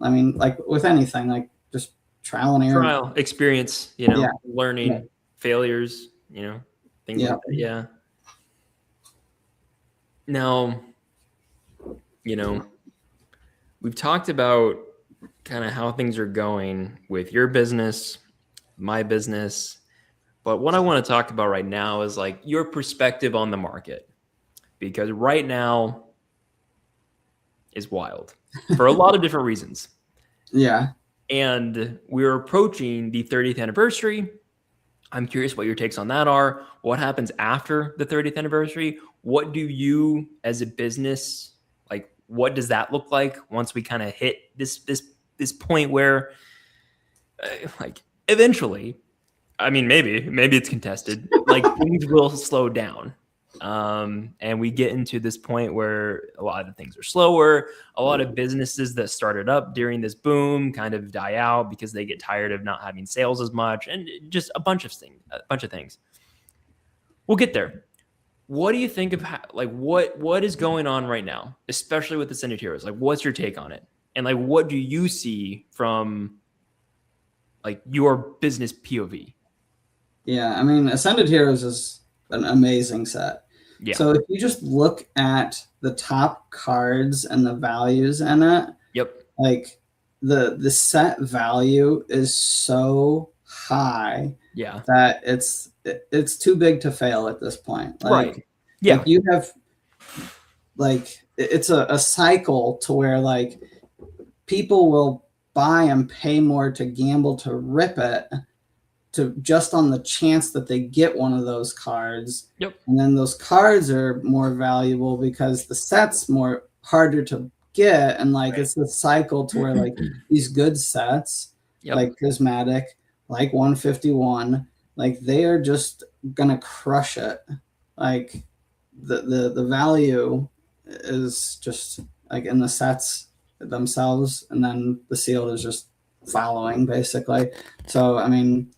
I mean, like with anything, like just trial and error. Trial, experience, Yeah. Yeah. learning, failures, things like Yeah. that. Yeah. Now, you know, we've talked about kind of how things are going with your business, my business, but what I want to talk about right now is like your perspective on the market because right now is wild for a lot of different reasons. Yeah. And we're approaching the 30th anniversary. I'm curious what your takes on that are. What happens after the 30th anniversary? What do you as a business like what does that look like once we kind of hit this point where like eventually, I mean maybe it's contested, like things will slow down. And we get into this point where a lot of things are slower. A lot of businesses that started up during this boom kind of die out because they get tired of not having sales as much, and just a bunch of things. We'll get there. What do you think of like what is going on right now, especially with the Ascended Heroes? Like, what's your take on it? And like, what do you see from like your business POV? Yeah. I mean, Ascended Heroes is an amazing set. Yeah. So if you just look at the top cards and the values in it, Yep. like the set value is so high Yeah. that it's too big to fail at this point. Like, Right. Yeah. like you have like it's a cycle to where like people will buy and pay more to gamble to rip it to just on the chance that they get one of those cards. Yep. And then those cards are more valuable because the set's more harder to get. And like Right. it's the cycle to where like these good sets, Yep. like Prismatic, like 151, like they are just gonna crush it. Like the value is just like in the sets themselves, and then the sealed is just following basically. So I mean,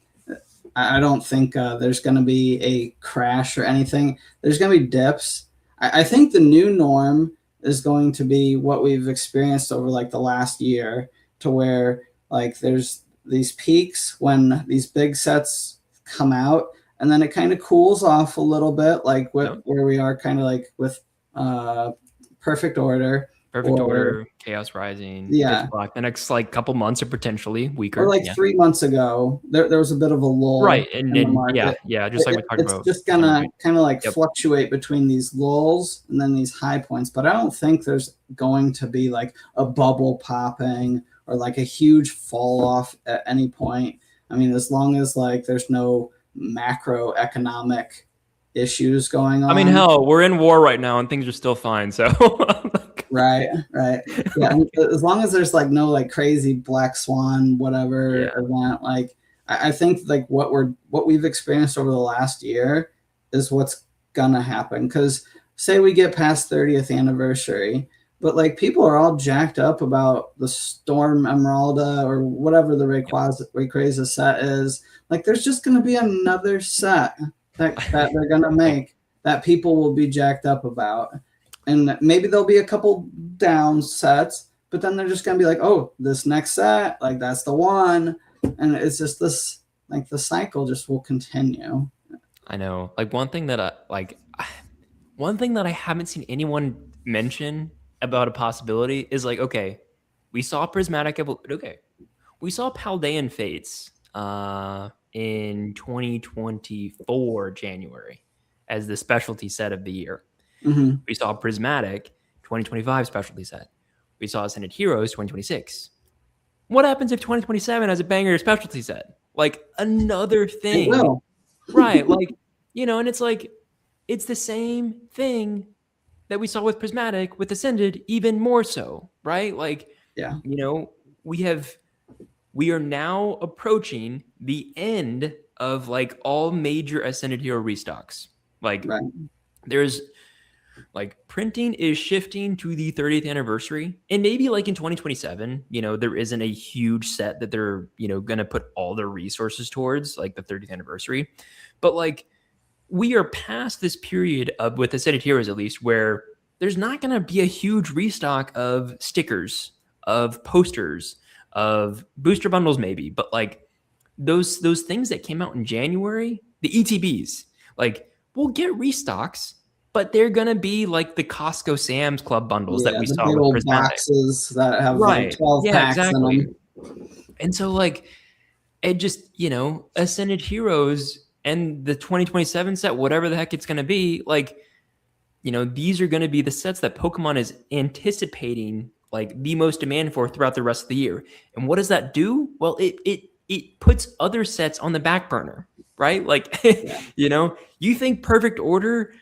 I don't think there's going to be a crash or anything. There's going to be dips. I think the new norm is going to be what we've experienced over like the last year, to where like there's these peaks when these big sets come out, and then it kind of cools off a little bit, like Yep. where we are kind of like with Perfect Order. Perfect Or- Order, Chaos Rising, Yeah. Pitch Black. The next like couple months are potentially weaker. Or like yeah. 3 months ago, there was a bit of a lull. Right. And in the then market. yeah, just like we talked It's about. just gonna kind of like Yep. fluctuate between these lulls and then these high points. But I don't think there's going to be like a bubble popping or like a huge fall off at any point. I mean, as long as like there's no macroeconomic issues going on. I mean, hell, we're in war right now and things are still fine. So right. Yeah. And as long as there's like no like crazy black swan, whatever event, like I think like what we've experienced over the last year is what's gonna happen. Cause say we get past 30th anniversary, but like people are all jacked up about the Storm Emeralda or whatever the Rayquaza set is. Like there's just gonna be another set that they're gonna make that people will be jacked up about. And maybe there'll be a couple down sets, but then they're just gonna be like, oh, this next set, like that's the one. And it's just this, like the cycle just will continue. I know. Like one thing that I haven't seen anyone mention about a possibility is like, okay, we saw Prismatic okay. We saw Paldean Fates in 2024 January as the specialty set of the year. Mm-hmm. We saw Prismatic 2025 specialty set. We saw Ascended Heroes 2026. What happens if 2027 has a banger specialty set? Like another thing. It will. Right. Like, and it's like, it's the same thing that we saw with Prismatic with Ascended, even more so, right? Like, yeah, we are now approaching the end of like all major Ascended Hero restocks. Like there's like printing is shifting to the 30th anniversary, and maybe like in 2027, there isn't a huge set that they're, going to put all their resources towards like the 30th anniversary. But like we are past this period of, with Ascended Heroes at least, where there's not going to be a huge restock of stickers, of posters, of booster bundles maybe, but like those things that came out in January, the ETBs, like we'll get restocks, but they're gonna be like the Costco Sam's Club bundles that we saw with Prismatic. Boxes that have like 12 packs in them. And so like it just, Ascended Heroes and the 2027 set, whatever the heck it's gonna be, like, these are gonna be the sets that Pokemon is anticipating like the most demand for throughout the rest of the year. And what does that do? Well, it puts other sets on the back burner, right? Like, you think Perfect Order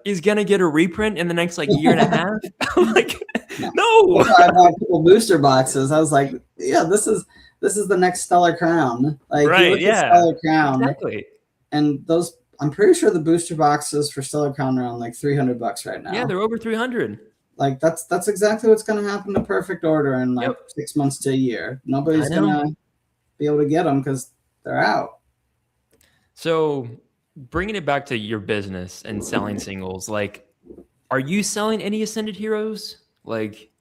is gonna get a reprint in the next like year and a half? Like, no. I bought a couple booster boxes. I was like, yeah, this is the next Stellar Crown. Like, right? Stellar Crown, exactly. And those, I'm pretty sure the booster boxes for Stellar Crown are on like $300 right now. Yeah, they're over 300. Like that's exactly what's going to happen to Perfect Order in like 6 months to a year. Nobody's going to be able to get them because they're out. So bringing it back to your business and selling singles, like, are you selling any Ascended Heroes? Like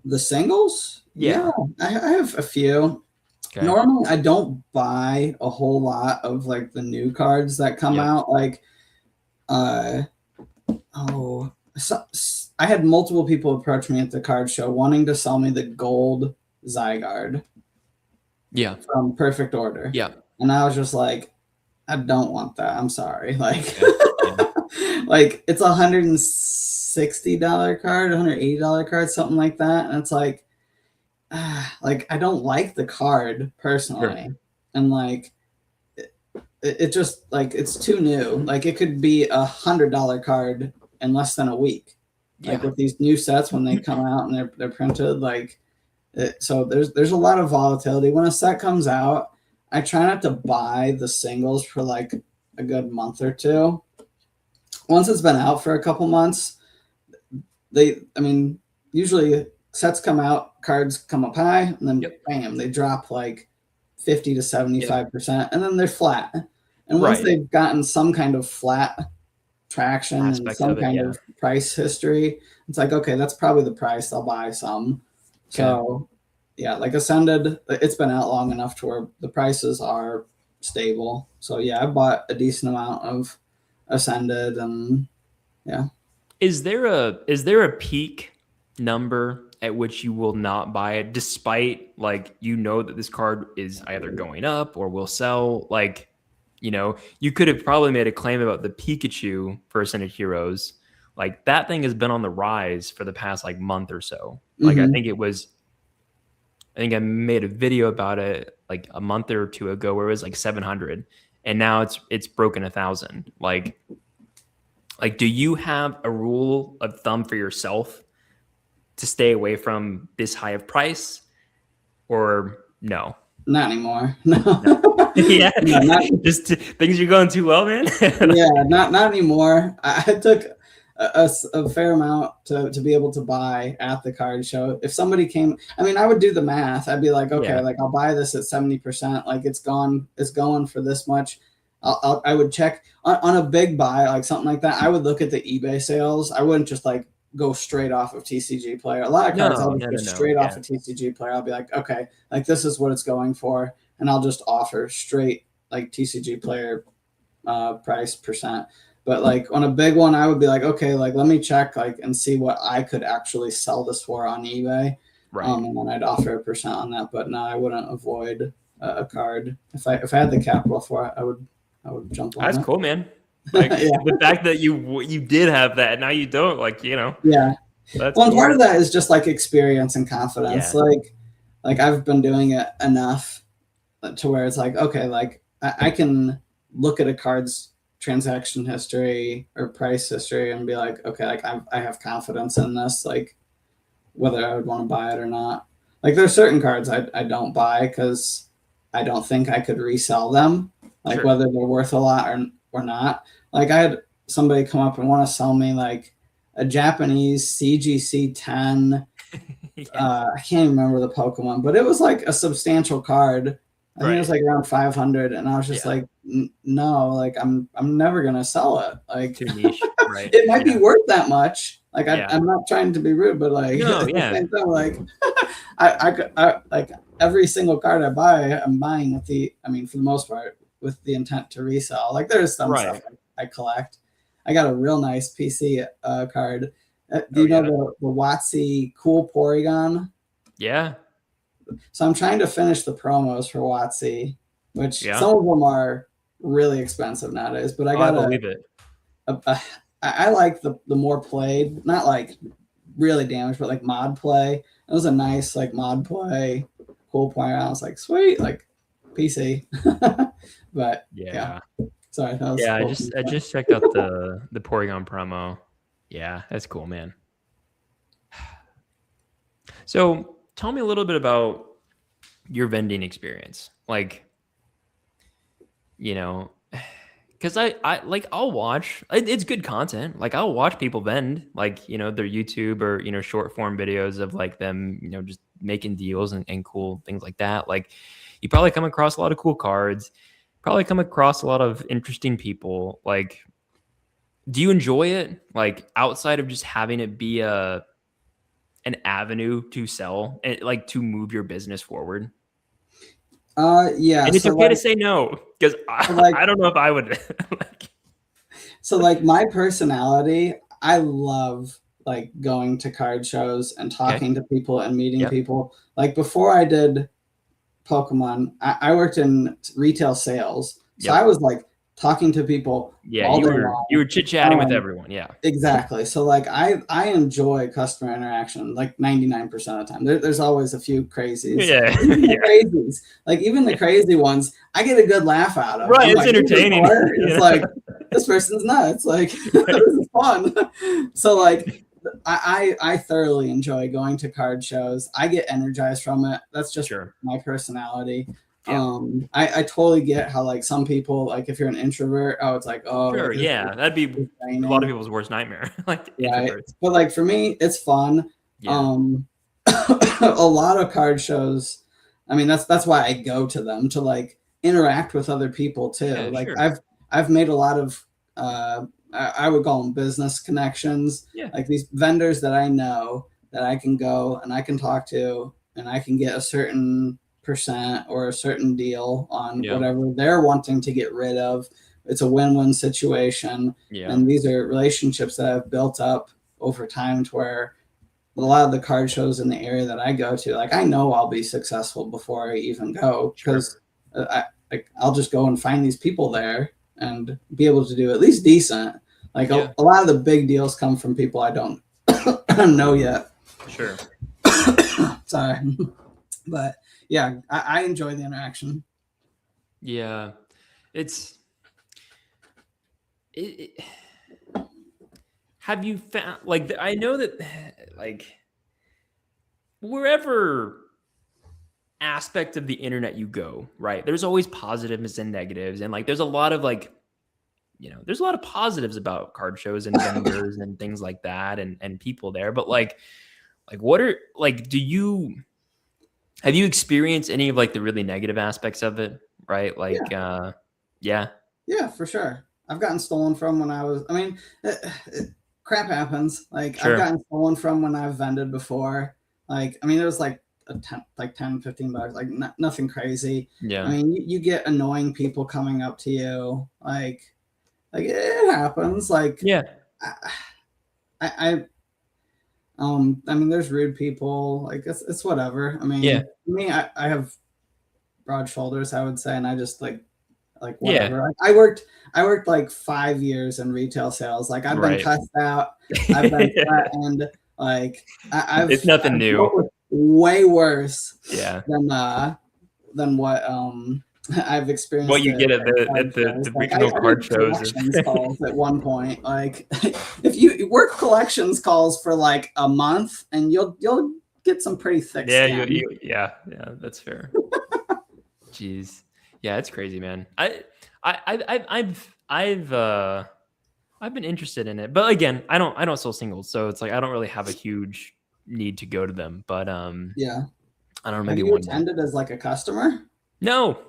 the singles? Yeah, I have a few. Okay. Normally, I don't buy a whole lot of like the new cards that come out. Like, I had multiple people approach me at the card show wanting to sell me the gold Zygarde. Yeah. From Perfect Order. Yeah. And I was just like, I don't want that. I'm sorry. Like, like it's $160 card, $180 card, something like that. And it's like I don't like the card personally. Sure. And like, it just like, it's too new. Like it could be $100 card in less than a week. Like with these new sets, when they come out and they're printed, like, so there's a lot of volatility. When a set comes out, I try not to buy the singles for like a good month or two. Once it's been out for a couple months, usually sets come out, cards come up high, and then bam, they drop like 50 to 75%, and then they're flat. And once they've gotten some kind of flat traction and some kind of price history, it's like, okay, that's probably the price, I'll buy some. So like Ascended, it's been out long enough to where the prices are stable. So I bought a decent amount of Ascended, and is there a peak number at which you will not buy it, despite like that this card is either going up or will sell? Like, you could have probably made a claim about the Pikachu for Ascended Heroes. Like that thing has been on the rise for the past like month or so. Like I think it was I think I made a video about it like a month or two ago where it was like 700, and now it's broken 1,000. Like, do you have a rule of thumb for yourself to stay away from this high of price, or no? Not anymore. No. Yeah, No, not, just things are going too well, man. yeah, not anymore. I took a fair amount to be able to buy at the card show. If somebody came, I mean, I would do the math. I'd be like, okay, Yeah. like I'll buy this at 70%. Like it's going for this much. I would check on a big buy, like something like that. I would look at the eBay sales. I wouldn't just like go straight off of TCG Player. A lot of cards I'll just go straight off of TCG Player. I'll be like, okay, like this is what it's going for, and I'll just offer straight like TCG Player price percent. But like on a big one, I would be like, okay, like let me check like and see what I could actually sell this for on eBay. Right. And then I'd offer a percent on that. But no, I wouldn't avoid a card. If I had the capital for it, I would jump on That's it. cool, man. Like Yeah. the fact that you did have that, now you don't, like, Yeah. That's Well, cool. part of that is just like experience and confidence. Yeah. Like I've been doing it enough to where it's like, okay, like I can look at a card's transaction history or price history and be like, okay, like I have confidence in this, like whether I would want to buy it or not. Like there's certain cards I don't buy because I don't think I could resell them, like Sure. whether they're worth a lot or not. Like I had somebody come up and want to sell me like a Japanese CGC 10. Yeah. I can't even remember the Pokemon, but it was like a substantial card. I think it was Right. like around 500, and I was just Yeah. like, no, like I'm never gonna sell it. Like Too niche, right? it might be Yeah. worth that much. Like Yeah. I'm not trying to be rude, but like No, at the yeah. same time, like I like every single card I buy, I'm buying with for the most part, with the intent to resell. Like there's some Right. stuff I collect. I got a real nice PC card. Do Oh, you know yeah. the WotC Cool Porygon? Yeah. So I'm trying to finish the promos for WotC, which Yeah. some of them are really expensive nowadays. But I I got believe it. I like the more played, not like really damaged, but like mod play. It was a nice like mod play, Cool Porygon. I was like, sweet, like PC. But Yeah. sorry, that was Yeah. cool. I just checked out the Porygon promo. Yeah, that's cool, man. So tell me a little bit about your vending experience. Like, because I like I'll watch it's good content. Like I'll watch people vend, like, their YouTube or short form videos of like them, just making deals and cool things like that. Like you probably come across a lot of cool cards, probably come across a lot of interesting people. Like, do you enjoy it? Like outside of just having it be an avenue to sell and like to move your business forward? Yeah. And it's so okay to like, say no, because like I don't know if I would. Like, so like my personality, I love like going to card shows and talking to people and meeting Yep. people. Like before I did Pokemon, I worked in retail sales. So Yep. I was like talking to people Yeah, all you day were long. you were chit-chatting with everyone. Yeah. Exactly. So like I enjoy customer interaction like 99% of the time. There's always a few crazies. Yeah. Even the Yeah. crazies. Like even the crazy ones, I get a good laugh out of. Right, I'm it's like, this is entertaining. hilarious. Yeah. Like this person's nuts. Like this is fun. So like I thoroughly enjoy going to card shows. I get energized from it. That's just Sure. my personality. Yeah. I totally get how like some people, like if you're an introvert, it's like, oh, Sure. like, this Yeah. That'd be is a lot of people's worst nightmare. Like right. introverts. But like for me, it's fun. Yeah. A lot of card shows, I mean, that's why I go to them, to like interact with other people too. Yeah, like sure. I've made a lot of I would call them business connections. Yeah. Like these vendors that I know that I can go and I can talk to and I can get a certain percent or a certain deal on Yeah. whatever they're wanting to get rid of. It's a win-win situation. Yeah. And these are relationships that I've built up over time to where a lot of the card shows in the area that I go to, like I know I'll be successful before I even go, because I'll just go and find these people there and be able to do at least decent. Like Yeah. a lot of the big deals come from people I don't know yet. Sure. Sorry. But yeah, I enjoy the interaction. Yeah, it's it, have you found like I know that like wherever aspect of the internet you go, right? There's always positives and negatives, and like there's a lot of like there's a lot of positives about card shows and vendors and things like that, and people there. But like what are like do you have you experienced any of like the really negative aspects of it, right? Like Yeah. yeah, Yeah, for sure. I've gotten stolen from when I was. I mean, crap happens. Like I've sure, gotten stolen from when I've vended before. Like I mean, it was like like 10, $15, like nothing crazy. I yeah, mean, you get annoying people coming up to you. Like it happens. Like yeah, I, I I mean, there's rude people. Like it's whatever. I yeah, mean, me, I have broad shoulders, I would say, and I just like yeah, whatever. I worked like 5 years in retail sales. Like I've been right. cussed out. I've been threatened. Like It's nothing I've new. dealt with way worse Yeah. than what I've What experienced you at get at card shows. the Like regional I card did shows is collections calls at one point. Like if you work collections calls for like a month, and you'll get some pretty thick yeah, skin. yeah, that's fair. Jeez. Yeah, it's crazy, man. I've been interested in it. But again, I don't sell singles, so it's like I don't really have a huge need to go to them. But Yeah. I don't know, Have maybe you one day. attended as like a customer? No.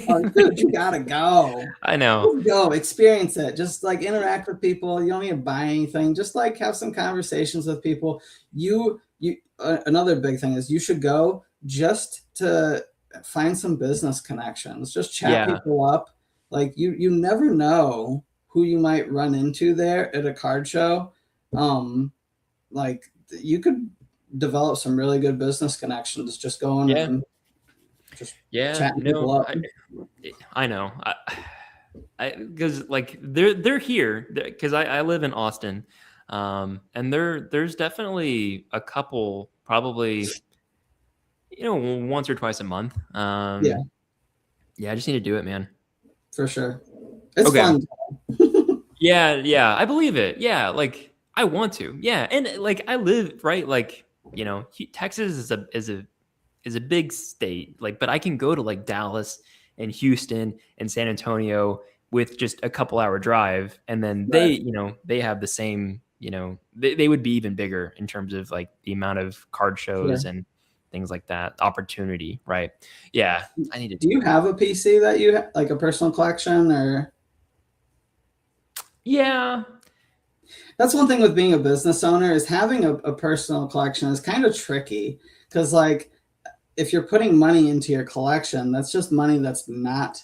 Oh, dude, you gotta go. I know. Just go, experience it. Just like interact with people. You don't need to buy anything. Just like have some conversations with people. You another big thing is you should go just to find some business connections. Just chat Yeah. people up. Like you never know who you might run into there at a card show. Like you could develop some really good business connections just going Yeah. and just Yeah. chatting people No, up. I know. Because like they're here because I live in Austin, and there's definitely a couple probably once or twice a month. Yeah, Yeah, I just need to do it, man. for sure. It's Okay. fun. Yeah, I believe it. Yeah, like I want to. Yeah, and like I live right, like Texas is a big state, like, but I can go to like Dallas and Houston and San Antonio with just a couple hour drive, and then Right. they have the same, they would be even bigger in terms of like the amount of card Sure. shows and things like that, opportunity, right? Yeah, I need to Do do you it. have a PC that like a personal collection, or Yeah, that's one thing with being a business owner is having a personal collection is kind of tricky because like if you're putting money into your collection, that's just money that's not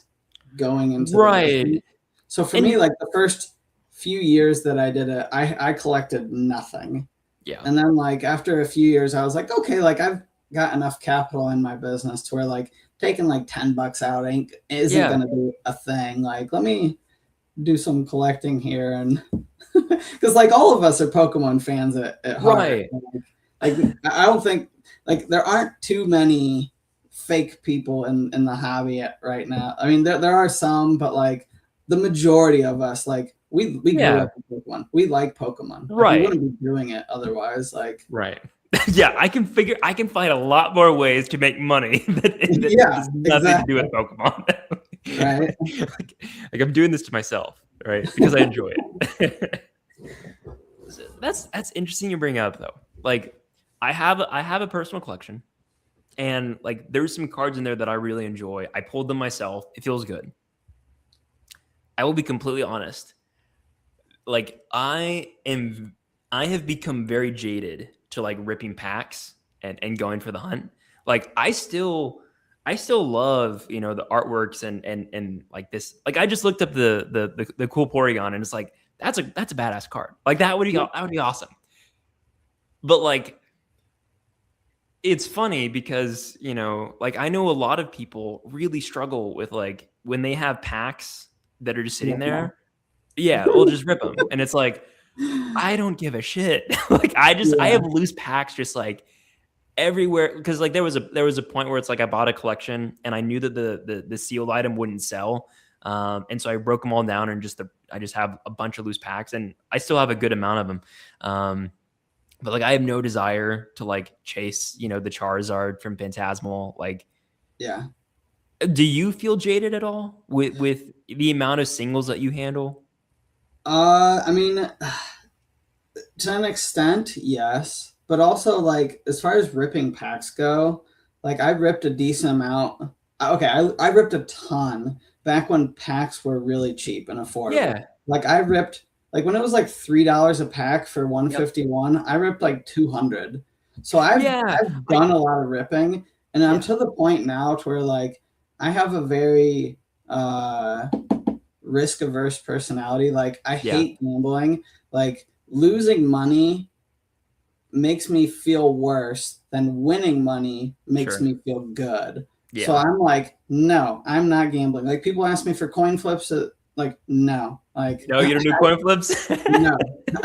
going into the business. right. So for me, And like the first few years that I did it, I collected nothing. yeah, And then like after a few years, I was like, okay, like I've got enough capital in my business to where like taking like $10 out isn't yeah, gonna be a thing. Like let me do some collecting here, and because like all of us are Pokemon fans at heart. right. Like I don't think like there aren't too many fake people in the hobby right now. I mean there are some, but like the majority of us, like we grew Yeah, up with Pokemon. We like Pokemon. Like we right. wouldn't be doing it otherwise. Like Right. Yeah, I can find a lot more ways to make money that yeah, has nothing to do with exactly. Pokemon. Right. like I'm doing this to myself, right? Because I enjoy it. So that's interesting you bring up though. Like I have a personal collection, and like there's some cards in there that I really enjoy. I pulled them myself. It feels good. I will be completely honest. Like I have become very jaded to like ripping packs and going for the hunt. Like I still love, the artworks and like this. Like I just looked up the cool Porygon, and it's like that's a badass card. Like that would be awesome. But like it's funny because, like I know a lot of people really struggle with like when they have packs that are just sitting Yeah. there. Yeah, we'll just rip them. And it's like I don't give a shit. Like I have Yeah. loose packs just like everywhere, because like there was a point where it's like I bought a collection and I knew that the sealed item wouldn't sell, and so I broke them all down and I just have a bunch of loose packs, and I still have a good amount of them. But like I have no desire to like chase, the Charizard from Phantasmal. Like, Yeah. do you feel jaded at all with the amount of singles that you handle? I mean, to an extent, yes, but also like as far as ripping packs go, like I ripped a decent amount. Okay, I ripped a ton back when packs were really cheap and affordable. Yeah. Like I ripped like when it was like $3 a pack for Yep. 151, I ripped like 200. So I've done a lot of ripping, and I'm to the point now to where like I have a very risk averse personality. Like I hate gambling. Like losing money makes me feel worse than winning money makes me feel good. Yeah. So I'm like, no, I'm not gambling. Like people ask me for coin flips. Like, no. Like, no, you don't do coin flips? No,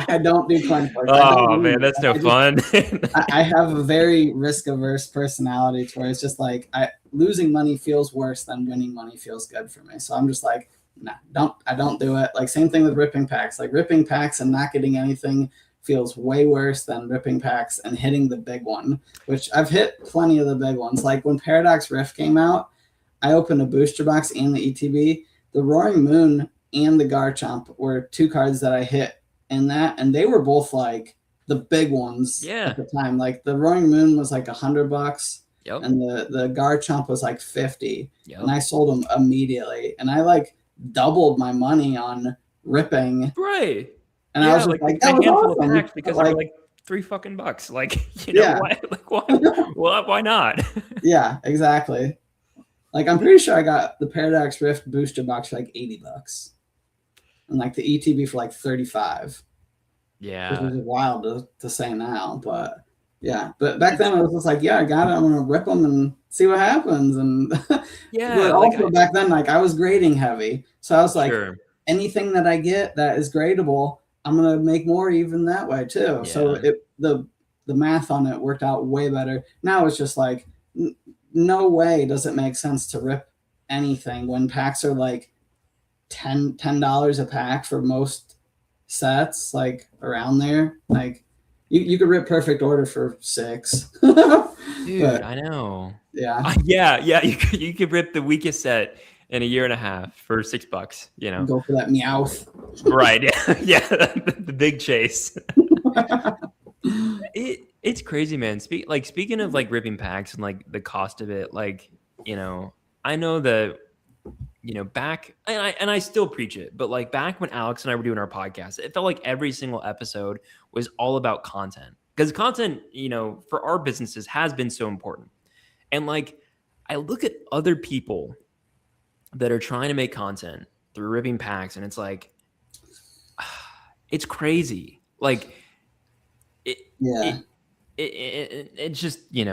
I don't do coin flips. Oh, man, that's no fun. I have a very risk averse personality to where it's just like losing money feels worse than winning money feels good for me. So I'm just like, no, I don't do it. Like same thing with ripping packs. Like ripping packs and not getting anything feels way worse than ripping packs and hitting the big one, which I've hit plenty of the big ones. Like when Paradox Rift came out, I opened a booster box and the ETB. The Roaring Moon and the Garchomp were two cards that I hit in that, and they were both like the big ones at the time. Like the Roaring Moon was like $100, and the Garchomp was like 50, and I sold them immediately, and I like doubled my money on ripping. Right. And I was like that was awesome. Because they're like $3 Like, why not? Yeah, exactly. Like I'm pretty sure I got the Paradox Rift booster box for like $80, and like the ETB for like 35. Yeah, which is wild to say now, but yeah. But back then I was just like, yeah, I got it. I'm gonna rip them and see what happens. And but also back then, like I was grading heavy, so I was like, anything that I get that is gradable, I'm gonna make more even that way too. Yeah. So the math on it worked out way better. Now it's just like, no way does it make sense to rip anything when packs are like $10 a pack for most sets, like around there. Like you could rip Perfect Order for $6. Dude, but, I know. Yeah. Yeah. You could rip the weakest set in a year and a half for $6. Go for that Meowth. Right. Yeah. The big chase. It's crazy, man. Speaking of like ripping packs and like the cost of it, like, I know that, back and I still preach it, but like back when Alex and I were doing our podcast, it felt like every single episode was all about content, because content, for our businesses has been so important. And like, I look at other people that are trying to make content through ripping packs, and it's like, it's crazy. Like, it's just, you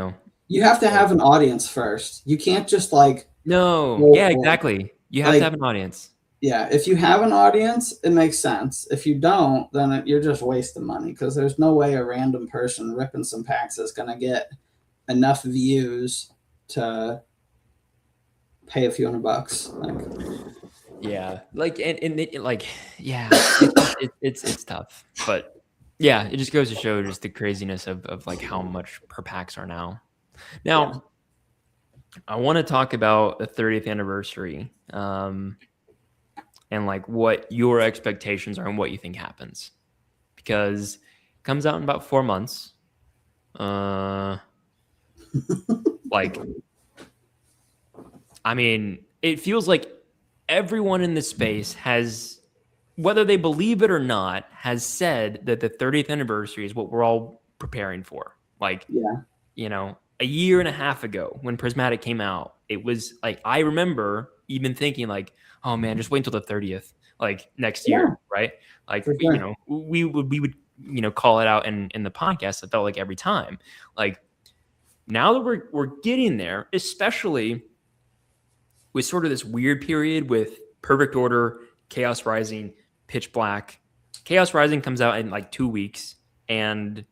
have to have an audience first. You can't just like, exactly. You have to have an audience. Yeah, if you have an audience, it makes sense. If you don't, then you're just wasting money, because there's no way a random person ripping some packs is going to get enough views to pay a few $100. It's tough, but yeah, it just goes to show just the craziness of like how much per packs are now. Now, I want to talk about the 30th anniversary, and like what your expectations are and what you think happens, because it comes out in about 4 months. Like, I mean, it feels like everyone in this space has, whether they believe it or not, has said that the 30th anniversary is what we're all preparing for. Like, a year and a half ago when Prismatic came out, it was like, I remember even thinking like, oh man, just wait until the 30th, like next year, right? Like, we would call it out in the podcast. It felt like every time. Like, now that we're getting there, especially with sort of this weird period with Perfect Order, Chaos Rising, Pitch Black. Chaos Rising comes out in like 2 weeks, and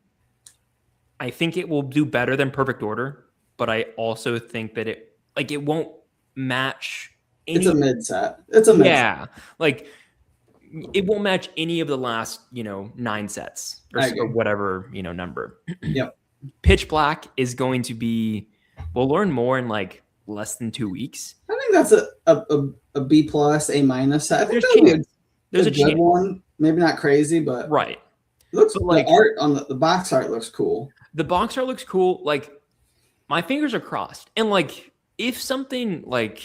I think it will do better than Perfect Order, but I also think that it won't match It's a any. mid set. It's a mid set. Yeah, like it won't match any of the last 9 sets or whatever number. Yep. Pitch Black is going to be. We'll learn more in like less than 2 weeks. I think that's a B plus, A minus set. I think There's a good chance. one. Maybe not crazy, but Right. Looks like the art on the box art looks cool. The box art looks cool. Like my fingers are crossed. And like if something like,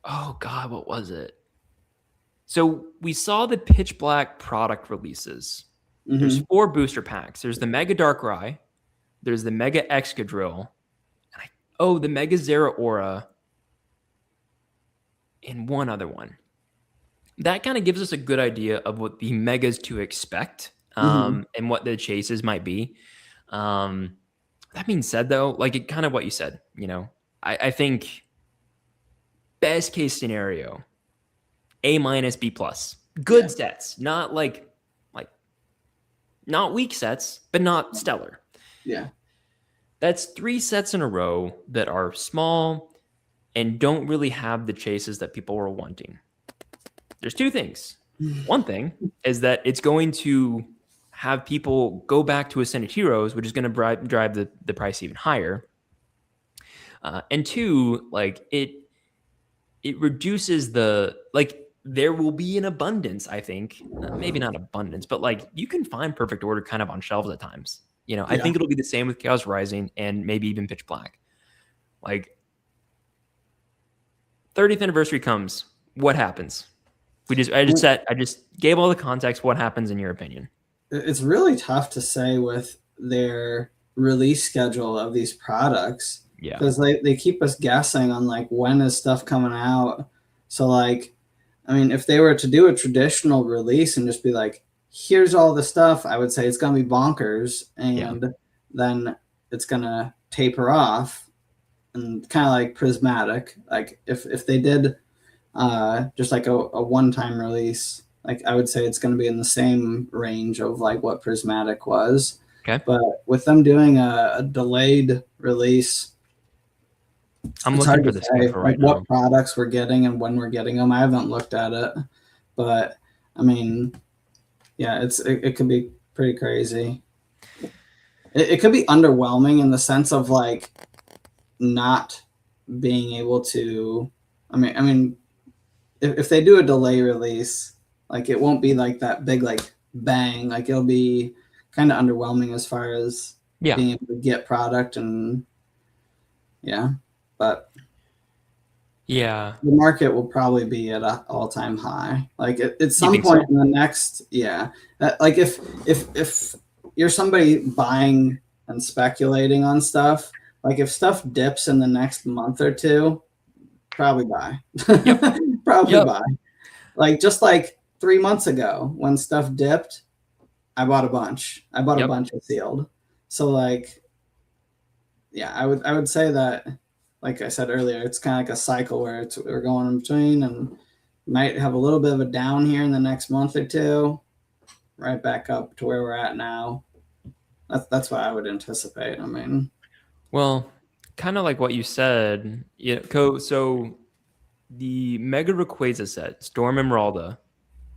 oh God, what was it? So we saw the Pitch Black product releases. Mm-hmm. There's 4 booster packs. There's the Mega Darkrai. There's the Mega Excadrill. The Mega Zeraora. And one other one. That kind of gives us a good idea of what the megas to expect and what the chases might be. That being said, though, like it kind of what you said, I think best case scenario, A minus, B plus. Good sets, not not weak sets, but not stellar. Yeah. That's 3 sets in a row that are small and don't really have the chases that people were wanting. There's 2 things. One thing is that it's going to have people go back to Ascended Heroes, which is going to drive the price even higher. And 2, like it reduces there will be an abundance, I think. Maybe not abundance, but like you can find Perfect Order kind of on shelves at times. I think it'll be the same with Chaos Rising and maybe even Pitch Black. Like 30th anniversary comes, what happens? I just gave all the context. What happens in your opinion? It's really tough to say with their release schedule of these products. Yeah. Because they keep us guessing on like when is stuff coming out. So like, I mean, if they were to do a traditional release and just be like, here's all the stuff, I would say it's going to be bonkers. And then it's going to taper off and kind of like Prismatic. Like if they did just like a one-time release, like I would say it's going to be in the same range of like what Prismatic was. Okay. But with them doing a delayed release, I'm looking for this right now. What products we're getting and when we're getting them. I haven't looked at it, but I mean, yeah, it could be pretty crazy. It could be underwhelming in the sense of like not being able to. I mean, if they do a delay release, like it won't be like that big like bang. Like it'll be kind of underwhelming as far as being able to get product and but the market will probably be at an all-time high. Like at some point in the next, like if you're somebody buying and speculating on stuff, like if stuff dips in the next month or 2, probably buy. Buy. Like just like 3 months ago when stuff dipped, I bought a bunch. I bought a bunch of sealed. So like, I would say that, like I said earlier, it's kind of like a cycle where we're going in between and might have a little bit of a down here in the next month or 2, right back up to where we're at now. That's what I would anticipate. I mean, well, kind of like what you said. So the Mega Rayquaza set, Storm Emeralda,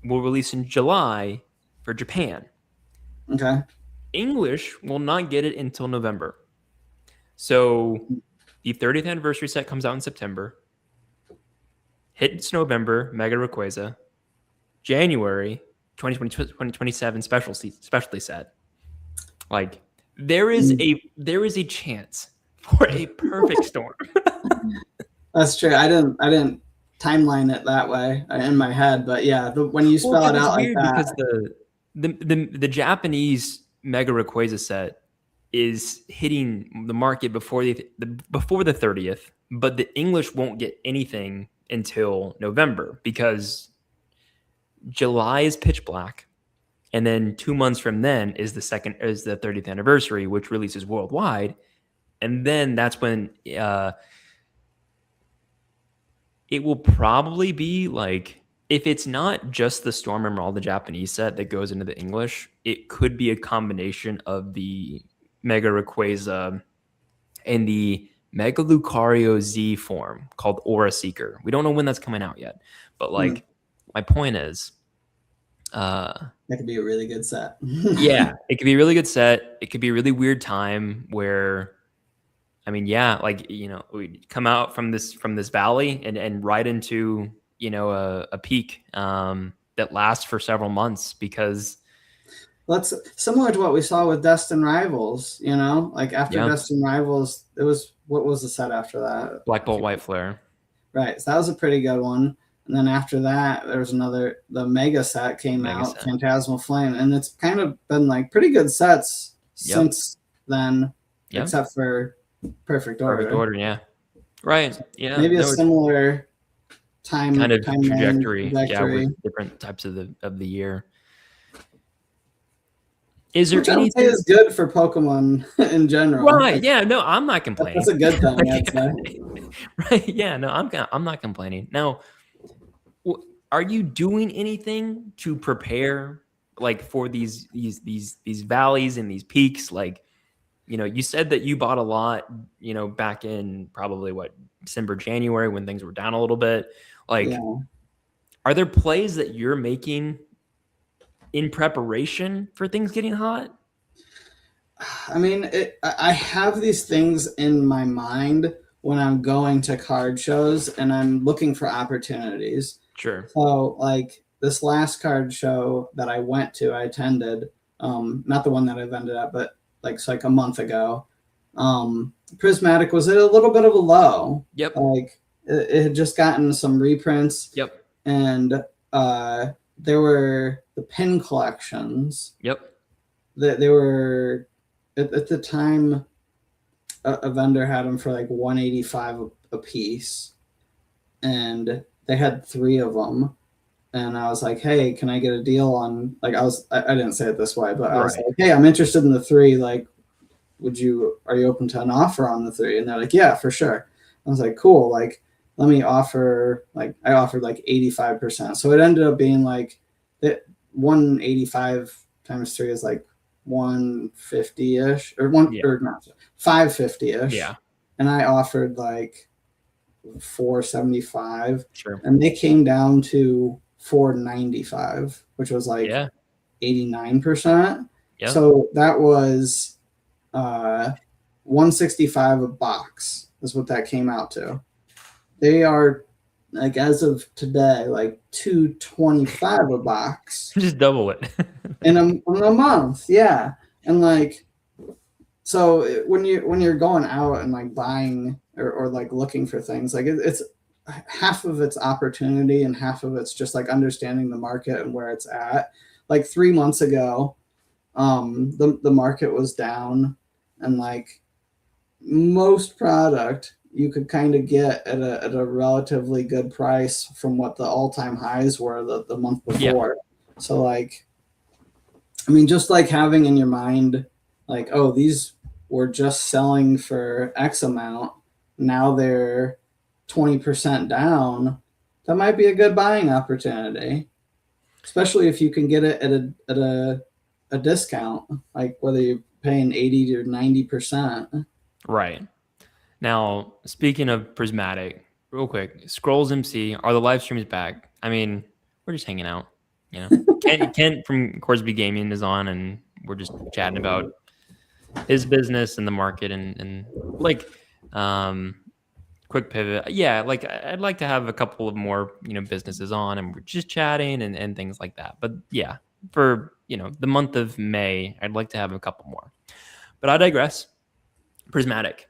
will release in July for Japan. Okay. English will not get it until November. So the 30th anniversary set comes out in September. Hits November, Mega Rayquaza. January 2027 specialty set. Like there is a chance for a perfect storm. That's true. I didn't timeline it that way in my head, but when you spell it out like that, because the Japanese Mega Rayquaza set is hitting the market before the 30th, but the English won't get anything until November because July is Pitch Black, and then 2 months from then is the 30th anniversary, which releases worldwide, and then that's when it will probably be like if it's not just the Storm Emerald, the Japanese set that goes into the English, it could be a combination of the Mega Rayquaza and the Mega Lucario Z form called Aura Seeker. We don't know when that's coming out yet, but like my point is, that could be a really good set. yeah, it could be a really good set. It could be a really weird time where, I mean, yeah, like, you know, we come out from this valley and right into, you know, a peak that lasts for several months because that's similar to what we saw with Destined Rivals, you know, like after Destined Rivals, it was, what was the set after that? Black Bolt White Flare. Right. So that was a pretty good one. And then after that, there was another, the Mega set came out, Phantasmal Flame. And it's kind of been like pretty good sets since then, except for Perfect Order. Perfect Order, yeah. Right. Yeah. Maybe a similar time trajectory. Yeah, with different types of the year. Is there anything is good for Pokemon in general? Right. Yeah. No, I'm not complaining. That's a good thing. I'd say. Right. Yeah. No, I'm not complaining. Now, are you doing anything to prepare like for these valleys and these peaks? Like, you know, you said that you bought a lot, you know, back in probably December, January when things were down a little bit. Like, are there plays that you're making in preparation for things getting hot? I mean, I have these things in my mind when I'm going to card shows and I'm looking for opportunities. Sure. So like this last card show that I went to, I attended, not the one that I've ended up, but like a month ago, Prismatic was at a little bit of a low. Yep. Like it had just gotten some reprints. Yep. And there were the pin collections. Yep. That they were at the time, a vendor had them for like $185 a piece, and they had 3 of them. And I was like, "Hey, can I get a deal on?" Like, I didn't say it this way, but I was like, "Hey, I'm interested in the 3. Like, are you open to an offer on the 3?" And they're like, "Yeah, for sure." I was like, "Cool. Like, let me offer." Like, I offered like 85%. So it ended up being like that 185 times 3 is like 150-ish or or not 550-ish. Yeah. And I offered like 475. Sure. And they came down to 495, which was like 89%. Yeah. So that was 165 a box is what that came out to. They are like, as of today, like 225 a box. Just double it. in a month. Yeah. And like, so when you're going out and like buying or like looking for things, like it's half of it's opportunity and half of it's just like understanding the market and where it's at. Like 3 months ago, the market was down, and like most product you could kind of get at a relatively good price from what the all-time highs were the month before. Yeah. So like, I mean, just like having in your mind, like, oh, these were just selling for X amount, now they're 20% down, that might be a good buying opportunity, especially if you can get it at a discount, like whether you're paying 80 or 90%. Right. Now, speaking of Prismatic, real quick, Scrolls MC, are the live streams back? I mean, we're just hanging out, you know. Kent from Corsby Gaming is on, and we're just chatting about his business and the market and like quick pivot. Yeah, like I'd like to have a couple of more, you know, businesses on, and we're just chatting and things like that. But yeah, for, you know, the month of May, I'd like to have a couple more. But I digress. Prismatic.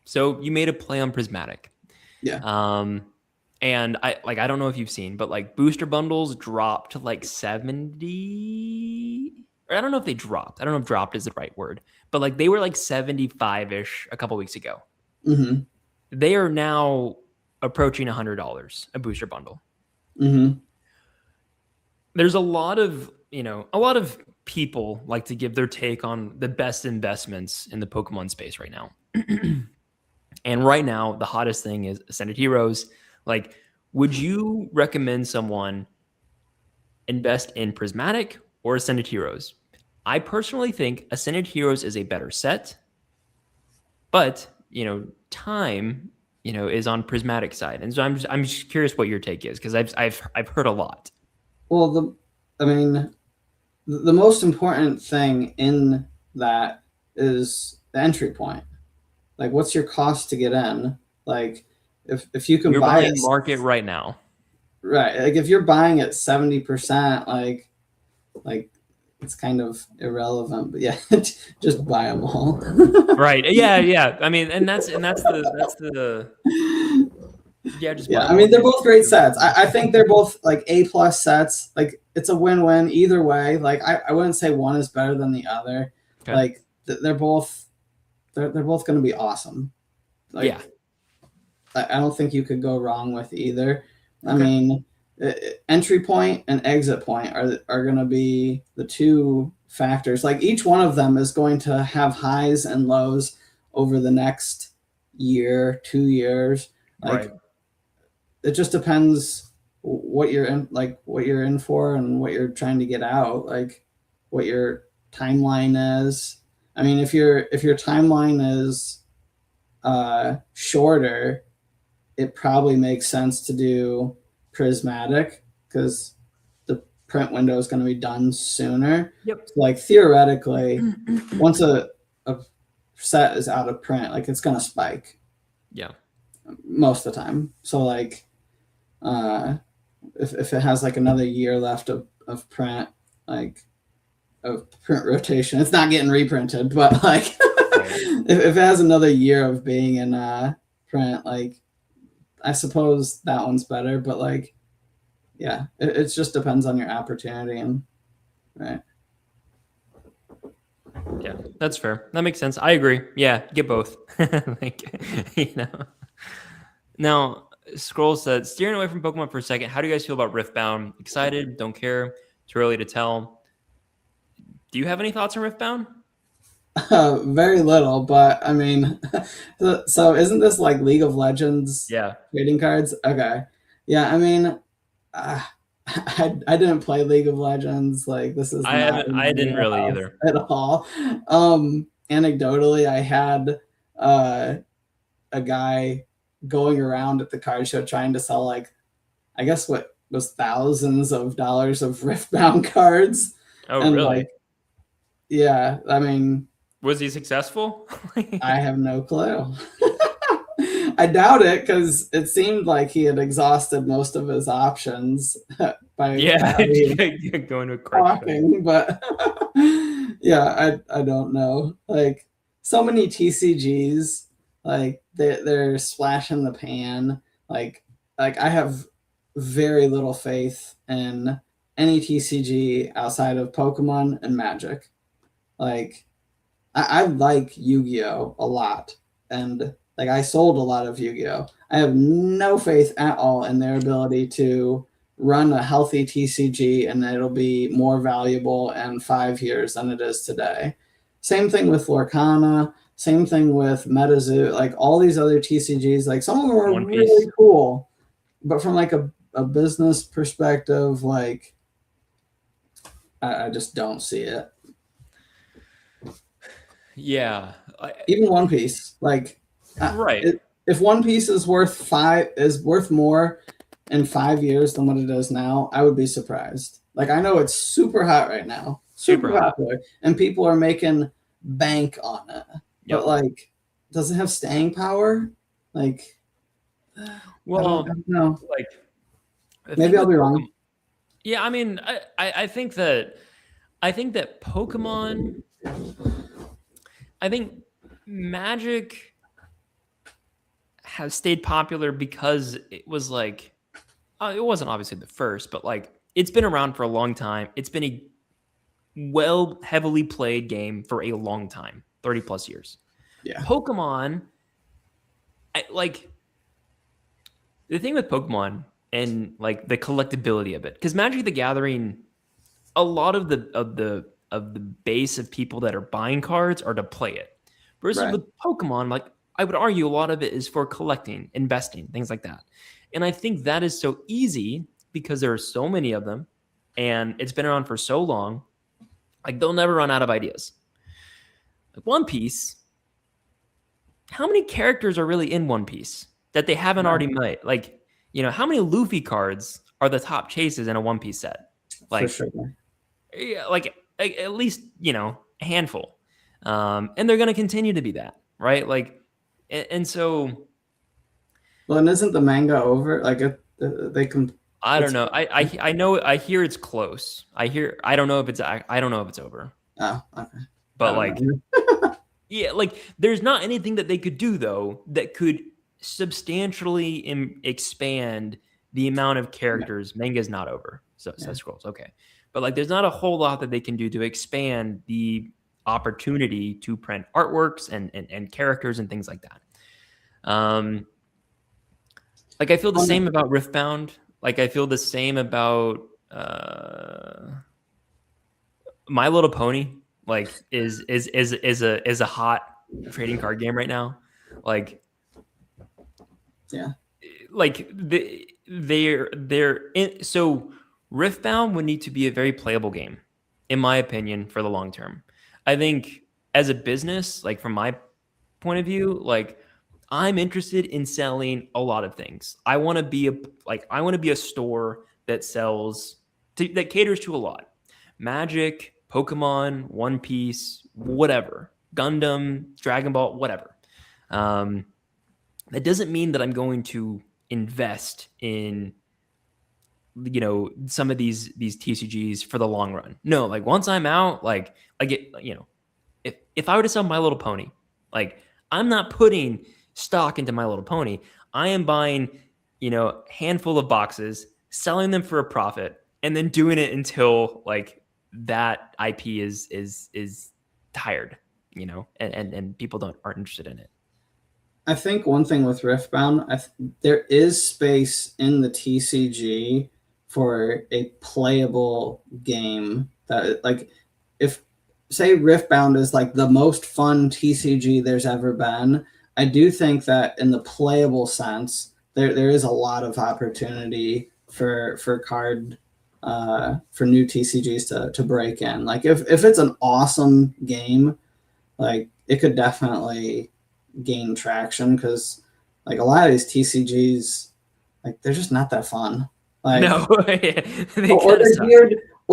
So you made a play on Prismatic. Yeah. And I don't know if you've seen, but like booster bundles dropped to like 70. Or I don't know if they dropped. I don't know if dropped is the right word, but like they were like 75-ish a couple weeks ago. Mm-hmm. They are now approaching $100 a booster bundle. Mm-hmm. There's a lot of people like to give their take on the best investments in the Pokemon space right now. And right now, the hottest thing is Ascended Heroes. Like, would you recommend someone invest in Prismatic or Ascended Heroes? I personally think Ascended Heroes is a better set, but time is on Prismatic side, and so I'm just curious what your take is, because I've heard a lot. Well, the most important thing in that is the entry point. Like, what's your cost to get in? Like, if you can You're buy buying it, market right now, right? Like, if you're buying at 70%, like it's kind of irrelevant. But yeah, just buy them all. right? Yeah. I mean, and that's the yeah. Just buy Yeah, I them all. mean, they're both great sets. I think they're both like A+ sets. Like, it's a win-win either way. Like, I wouldn't say one is better than the other. Okay. Like, they're both going to be awesome. Like, Yeah. I don't think you could go wrong with either. I Okay. mean, entry point and exit point are going to be the two factors. Like, each one of them is going to have highs and lows over the next year, 2 years. Like, Right. it just depends what you're in for and what you're trying to get out, like what your timeline is. I mean, if your timeline is shorter, it probably makes sense to do Prismatic, because the print window is going to be done sooner. Yep. So, like, theoretically, once a set is out of print, like, it's going to spike. Yeah. Most of the time. So, like, if it has like another year left of print, like of print rotation, it's not getting reprinted, but like if it has another year of being in print, like, I suppose that one's better. But like, yeah, it just depends on your opportunity. And right. Yeah, that's fair. That makes sense. I agree. Yeah, get both. Like, Now, Scroll said, steering away from Pokemon for a second, how do you guys feel about Riftbound? Excited? Don't care? Too early to tell? Do you have any thoughts on Riftbound? Very little, but I mean, so isn't this like League of Legends trading cards? Okay. Yeah, I mean, I didn't play League of Legends. Like, this is I didn't really either at all. Anecdotally, I had a guy going around at the card show trying to sell, like, I guess what was thousands of dollars of Riftbound cards. Oh, and really? Like, yeah, I mean, was he successful? I have no clue. I doubt it, because it seemed like he had exhausted most of his options by going to talking. But yeah, I don't know. Like, so many TCGs, like they're splashing the pan. Like I have very little faith in any TCG outside of Pokemon and Magic. Like, I like Yu-Gi-Oh a lot, and like, I sold a lot of Yu-Gi-Oh. I have no faith at all in their ability to run a healthy TCG and it'll be more valuable in 5 years than it is today. Same thing with Lorcana. Same thing with MetaZoo. Like, all these other TCGs, like, some of them are really cool, but from like a business perspective, like, I just don't see it. Yeah. Even One Piece, like, right. If One Piece is worth more in 5 years than what it is now, I would be surprised. Like, I know it's super hot right now, super popular, and people are making bank on it. Yep. But like, does it have staying power? Like, well, I don't know. Like, maybe I'll be wrong. Yeah, I mean, I think that Pokemon, I think Magic has stayed popular because it was like, it wasn't obviously the first, but like, it's been around for a long time. It's been a heavily played game for a long time, 30 plus years. Yeah. Pokemon, like, the thing with Pokemon and like the collectability of it, because Magic the Gathering, a lot of the base of people that are buying cards are to play it. Versus with Pokemon, like, I would argue a lot of it is for collecting, investing, things like that. And I think that is so easy because there are so many of them and it's been around for so long. Like they'll never run out of ideas. Like One Piece, how many characters are really in One Piece that they haven't already made? Like, how many Luffy cards are the top chases in a One Piece set? Like, for sure. Yeah, like at least, a handful. And they're going to continue to be that, right? Like, and so. Well, and isn't the manga over? Like, they can. I don't know. I know. I hear it's close. I don't know if it's. I don't know if it's over. Oh, okay. But like, yeah, like there's not anything that they could do though that could substantially expand the amount of characters. Yeah. Manga's not over. So Scrolls, okay. But like, there's not a whole lot that they can do to expand the opportunity to print artworks and characters and things like that. Like I feel the same about Riftbound. Like I feel the same about My Little Pony. Like is a hot trading card game right now. Like, yeah. Like they're in, so Riftbound would need to be a very playable game, in my opinion, for the long term. I think as a business, like from my point of view, like I'm interested in selling a lot of things. I want to be a store that that caters to a lot. Magic, Pokemon, One Piece, whatever. Gundam, Dragon Ball, whatever. That doesn't mean that I'm going to invest in some of these TCGs for the long run. No, like once I'm out, like I get, if I were to sell My Little Pony, like I'm not putting stock into My Little Pony. I am buying, handful of boxes, selling them for a profit, and then doing it until like that IP is tired, and people aren't interested in it. I think one thing with Riftbound, there is space in the TCG for a playable game that, like, if say Riftbound is like the most fun TCG there's ever been, I do think that in the playable sense, there is a lot of opportunity for new TCGs to break in. Like if it's an awesome game, like it could definitely gain traction because like a lot of these TCGs, like they're just not that fun. Like no,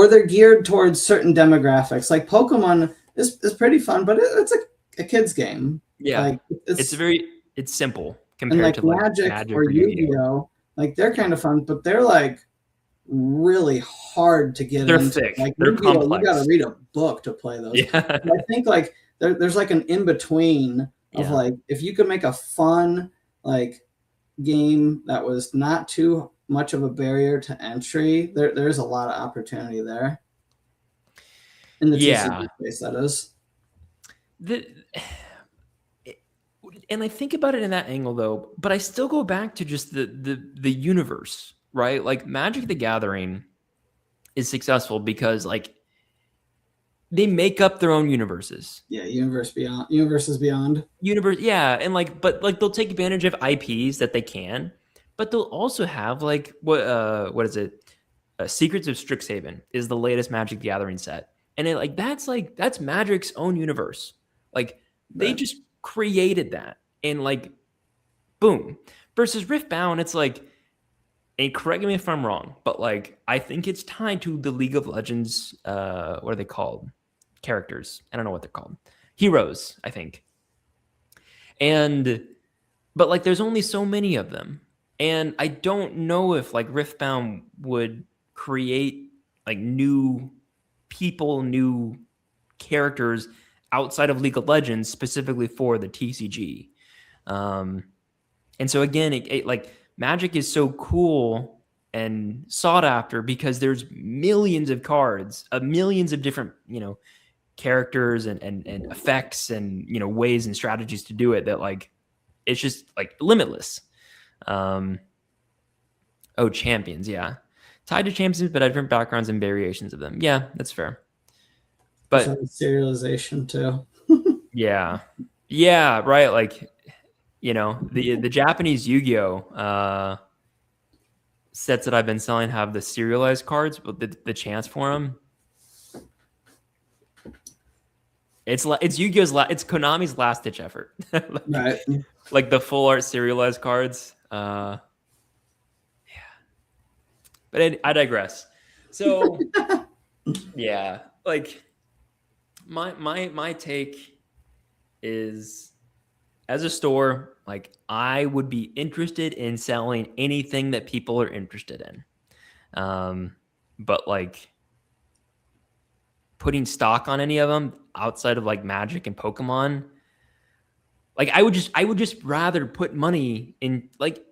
they're geared towards certain demographics. Like Pokemon is pretty fun, but it's a kid's game. Yeah, like it's simple compared to Magic or Yu-Gi-Oh. Like they're kind of fun, but they're like really hard to get into. Thick. Like they're complex. You got to read a book to play those. Yeah. I think like there's like an in between of like if you could make a fun like game that was not too much of a barrier to entry, there's a lot of opportunity there in the TCG space. That is. And I think about it in that angle though, but I still go back to just the universe, right? Like Magic the Gathering is successful because like they make up their own universes. Yeah, universes beyond. Yeah, and but they'll take advantage of IPs that they can, but they'll also have like what is it? Secrets of Strixhaven is the latest Magic the Gathering set, and that's Magic's own universe. Like they just created that, and like boom. Versus Riftbound, it's like, and correct me if I'm wrong, but like I think it's tied to the League of Legends. What are they called? Characters. I don't know what they're called. Heroes, I think. But like there's only so many of them. And I don't know if like Riftbound would create like new people, new characters outside of League of Legends specifically for the TCG. And so again, it like Magic is so cool and sought after because there's millions of cards, millions of different, characters and effects and ways and strategies to do it that like it's just like limitless. Champions, yeah, tied to champions but different backgrounds and variations of them. Yeah, that's fair. But serialization too. yeah, right. Like you know, the Japanese Yu-Gi-Oh sets that I've been selling have the serialized cards, but the chance for them. It's Yu-Gi-Oh's it's Konami's last ditch effort. Right. Like the full art serialized cards. Yeah. But I digress. So yeah, like my take is, as a store, like I would be interested in selling anything that people are interested in. But like putting stock on any of them outside of like Magic and Pokemon, like I would just rather put money in, like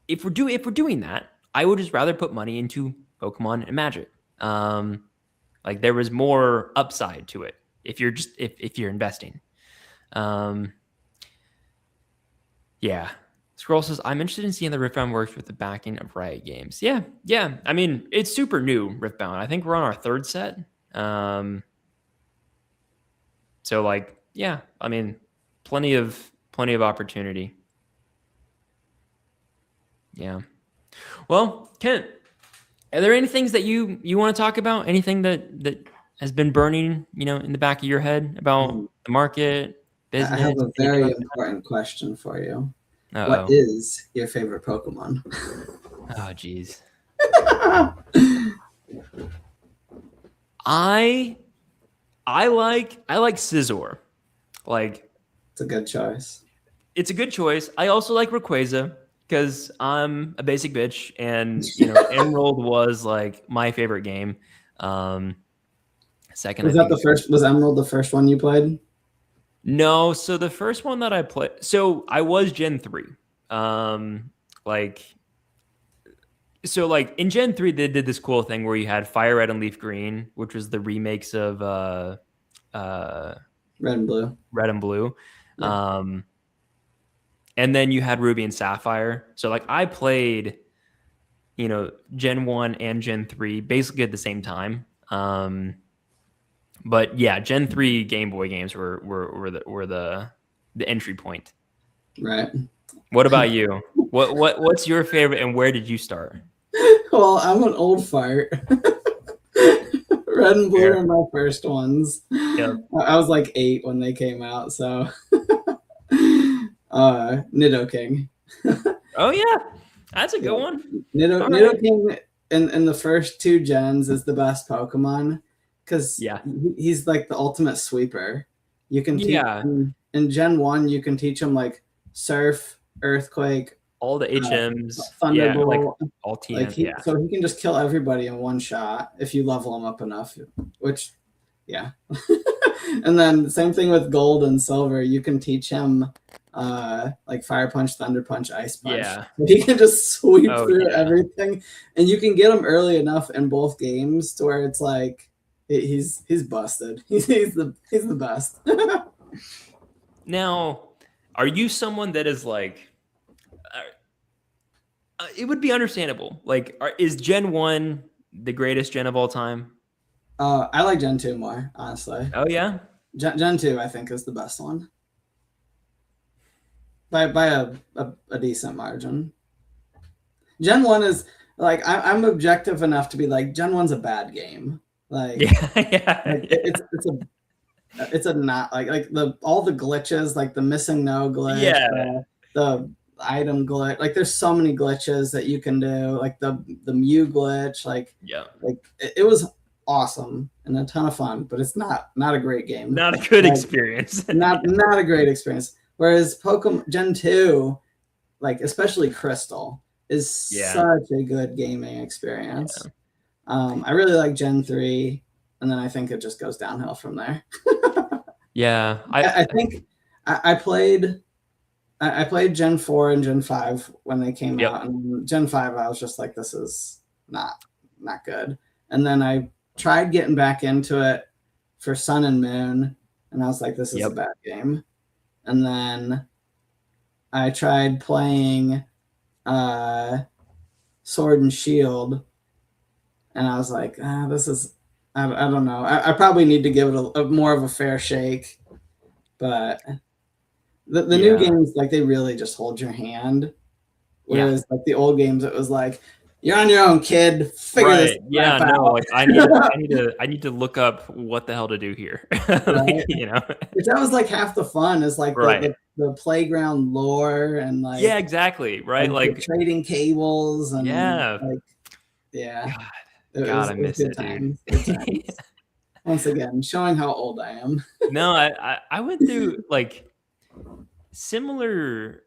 if we're doing that, I would just rather put money into Pokemon and Magic. Like there was more upside to it if you're just if you're investing. Yeah. Scroll says, I'm interested in seeing the Riftbound works with the backing of Riot Games. Yeah. I mean, it's super new, Riftbound. I think we're on our third set. So like, yeah, I mean, plenty of opportunity. Yeah. Well, Kent, are there any things that you want to talk about? Anything that has been burning, in the back of your head about the market, business? I have a very like important question for you. Uh-oh. What is your favorite Pokemon? Oh, geez. I like Scizor. Like, it's a good choice. It's a good choice. I also like Rayquaza because I'm a basic bitch, and Emerald was like my favorite game. Second, was Emerald the first one you played? No, so the first one that I played, so I was Gen 3. Like in Gen 3 they did this cool thing where you had Fire Red and Leaf Green, which was the remakes of Red and Blue. Yeah. And then you had Ruby and Sapphire. So like I played Gen 1 and Gen 3 basically at the same time. But yeah, Gen 3 Game Boy games were the entry point. Right. What about you? What's your favorite, and where did you start? Well, I'm an old fart. Red and Blue are my first ones. Yep. I was like 8 when they came out, so Nidoking. Oh yeah, that's a good one. Nidoking in the first 2 gens is the best Pokemon because he's like the ultimate sweeper. You can teach him, in Gen 1 you can teach him like Surf, Earthquake, all the HMs, Thunderbolt, like all TM, so he can just kill everybody in one shot if you level him up enough. Which, yeah. And then same thing with Gold and Silver. You can teach him like Fire Punch, Thunder Punch, Ice Punch. Yeah. He can just sweep through everything, and you can get him early enough in both games to where it's like he's busted. He's the best. Now, are you someone that is like? It would be understandable. Like, is Gen 1 the greatest gen of all time? I like Gen 2 more, honestly. Oh yeah, Gen 2 I think is the best one by a decent margin. Gen 1 is like I'm objective enough to be like Gen 1's a bad game. Like it's a not like all the glitches, like the missing no glitch, the item glitch, like there's so many glitches that you can do, like the Mew glitch, like it was awesome and a ton of fun, but it's not a great game, not a good experience. not a great experience. Whereas Pokemon Gen 2, like especially Crystal, is such a good gaming experience. I really like Gen 3, and then I think it just goes downhill from there. I think I played Gen 4 and Gen 5 when they came out, and Gen 5 I was just like, this is not good. And then I tried getting back into it for Sun and Moon, and I was like, this is a bad game. And then I tried playing Sword and Shield, and I was like, this is, I don't know. I probably need to give it a more of a fair shake, but The new games, like, they really just hold your hand. Whereas like the old games, it was like, you're on your own, kid. Figure this crap out. Like I need to look up what the hell to do here. Right? Which that was like half the fun, is like the playground lore and like exactly, right? Like trading cables and like God, I miss it, dude. Good times. Once again, showing how old I am. No, I went through like similar,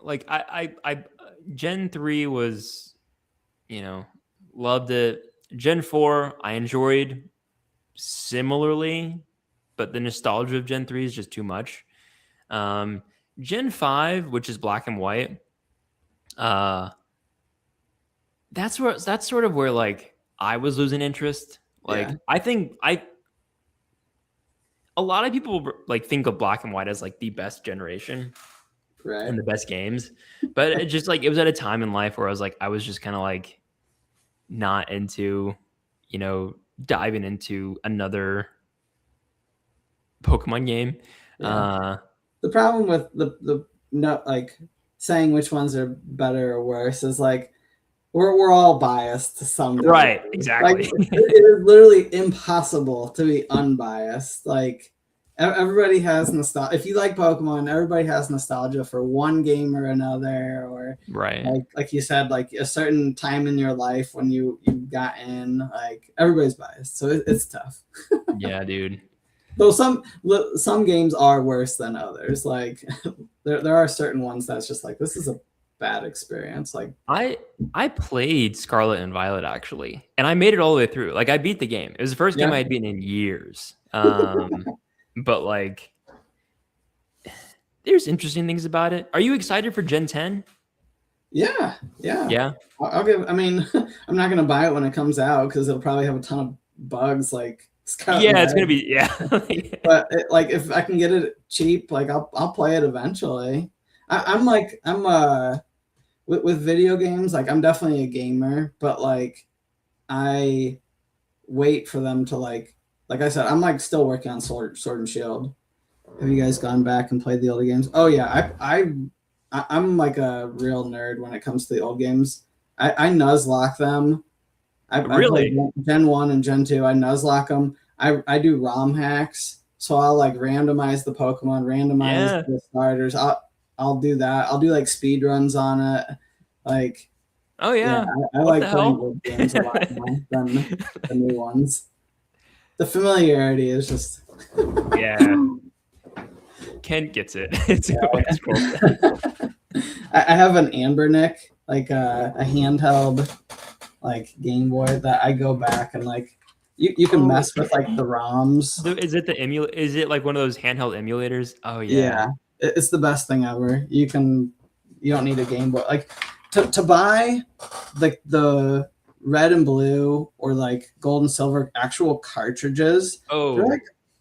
like I Gen 3 was, loved it. Gen 4 I enjoyed similarly, but the nostalgia of Gen 3 is just too much. Gen 5, which is black and white, that's sort of where like I was losing interest. Like I think a lot of people like think of black and white as like the best generation, right, and the best games, but it just like it was at a time in life where I was just kind of like not into, diving into another Pokemon game. The problem with the not like saying which ones are better or worse is like we're all biased to some degree. Right, exactly. Like, it is literally impossible to be unbiased. Like everybody has nostalgia. If you like Pokemon, everybody has nostalgia for one game or another, or like you said, like a certain time in your life when you got in. Like everybody's biased, so it's tough. Yeah, dude. Though some games are worse than others. Like there are certain ones that's just like, this is a bad experience. Like I played Scarlet and Violet actually, and I made it all the way through. Like I beat the game. It was the first game I had beaten in years. But like there's interesting things about it. Are you excited for Gen 10? Yeah. I'll give. I mean, I'm not gonna buy it when it comes out because it'll probably have a ton of bugs. Like it's gonna be But like if I can get it cheap, like I'll play it eventually. I'm with video games, like I'm definitely a gamer, but like I wait for them to like I said, I'm like still working on Sword and Shield. Have you guys gone back and played the older games? Oh yeah, I'm like a real nerd when it comes to the old games. I nuzlocke them. I played Gen 1 and Gen 2. I nuzlocke them. I do ROM hacks, so I'll like randomize the Pokemon, randomize the starters. I'll do that. I'll do like speed runs on it. Like, I like playing old games a lot more than the new ones. The familiarity is just Kent gets it. It's I have an Ambernick, like a handheld like Game Boy that I go back and like you can mess with like the ROMs. Is it is it like one of those handheld emulators? Oh yeah. It's the best thing ever. You don't need a Game Boy. Like to buy the red and blue or like gold and silver actual cartridges.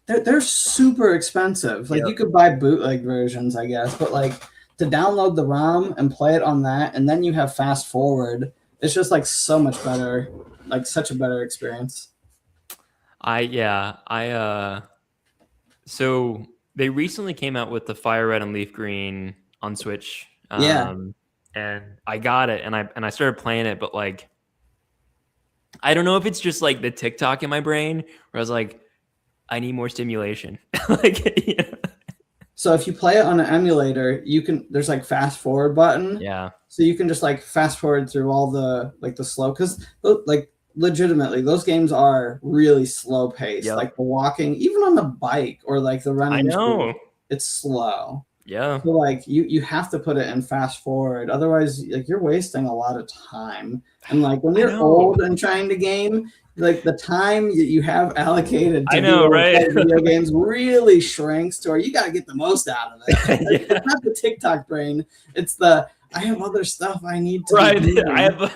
They're super expensive. Like you could buy bootleg versions, I guess, but like to download the ROM and play it on that, and then you have fast forward. It's just like so much better, like such a better experience. So they recently came out with the Fire Red and Leaf Green on Switch. And I got it and I started playing it, but like I don't know if it's just like the TikTok in my brain where I was like, I need more stimulation. So if you play it on an emulator, there's like fast forward button. Yeah. So you can just like fast forward through all the like the slow, because like legitimately those games are really slow paced. Like the walking, even on the bike or like the running. I know. It's slow. Yeah. So like you have to put it in fast forward. Otherwise, like you're wasting a lot of time. And like when you're old and trying to game, like the time you have allocated to video games really shrinks to where you got to get the most out of it. It's not the TikTok brain. It's I have other stuff I need to do. I have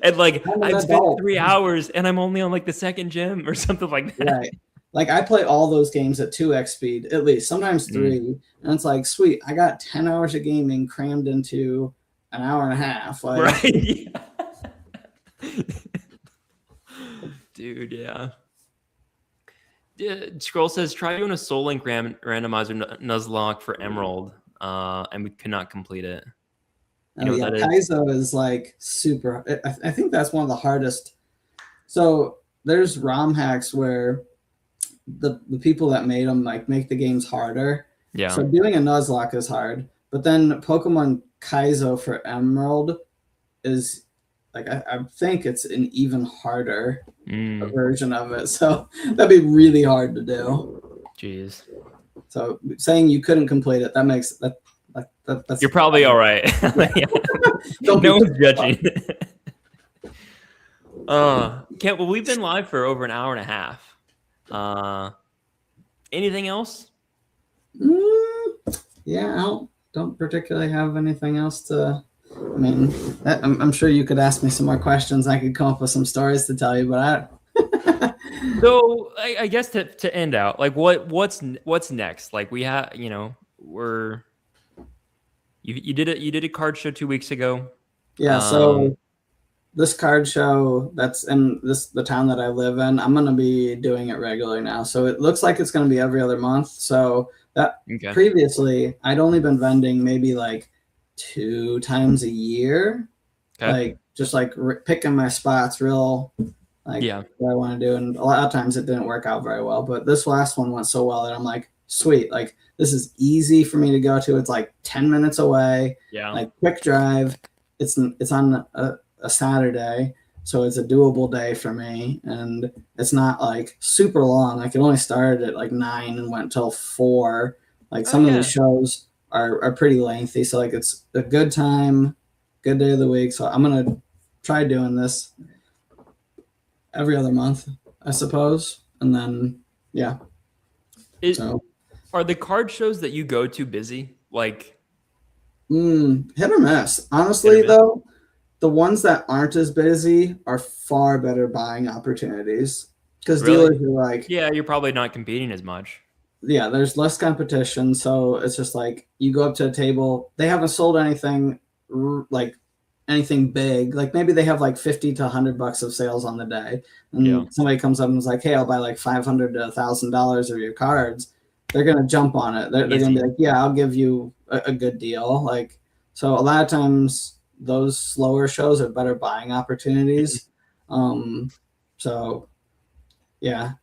and like I've spent 3 hours and I'm only on like the second gym or something like that. Right. Like I play all those games at 2x speed, at least, sometimes 3. And it's like, sweet, I got 10 hours of gaming crammed into an hour and a half. Like, Dude, yeah. Scroll says, try doing a Soul Link randomizer Nuzlocke for Emerald. and we could not complete it. You Oh know yeah, what that is? Kaizo is like super. I think that's one of the hardest. So there's ROM hacks where the people that made them like make the games harder. Yeah. So doing a Nuzlocke is hard, but then Pokemon Kaizo for Emerald is like I think it's an even harder Mm, version of it. So that'd be really hard to do. jeez. So saying you couldn't complete it, that makes that's You're probably all right. Yeah. Don't No be one's judging. Well, we've been live for over an hour and a half. Anything else? Yeah, don't particularly have anything else to. I mean, I'm sure you could ask me some more questions. I could come up with some stories to tell you, but I. So I guess to end out, like what's next? Like we have, you know, you did a card show 2 weeks ago. Yeah, so this card show that's in the town that I live in, I'm gonna be doing it regularly now. So it looks like it's gonna be every other month. So that Okay. previously I'd only been vending maybe like 2 times a year, Okay. like just like picking my spots real like Yeah. what I want to do. And a lot of times it didn't work out very well, but this last one went so well that I'm like, sweet, like this is easy for me to go to. It's like 10 minutes away, Yeah. like quick drive. It's on a Saturday, so it's a doable day for me, and it's not like super long. Like it only started at like 9 and went till 4. Like some of these shows are pretty lengthy, so like it's a good time, good day of the week. So I'm gonna try doing this every other month, I suppose, and then yeah. Are the card shows that you go to busy? Like hit or miss. Honestly, though, the ones that aren't as busy are far better buying opportunities because dealers are like, yeah, you're probably not competing as much. Yeah, there's less competition, so it's just like you go up to a table. They haven't sold anything like anything big. Like maybe they have like 50 to $100 of sales on the day, and somebody comes up and is like, "Hey, I'll buy like $500 to $1,000 of your cards." They're gonna jump on it. They're gonna be like, "Yeah, I'll give you a good deal." Like so, a lot of times those slower shows are better buying opportunities. So yeah.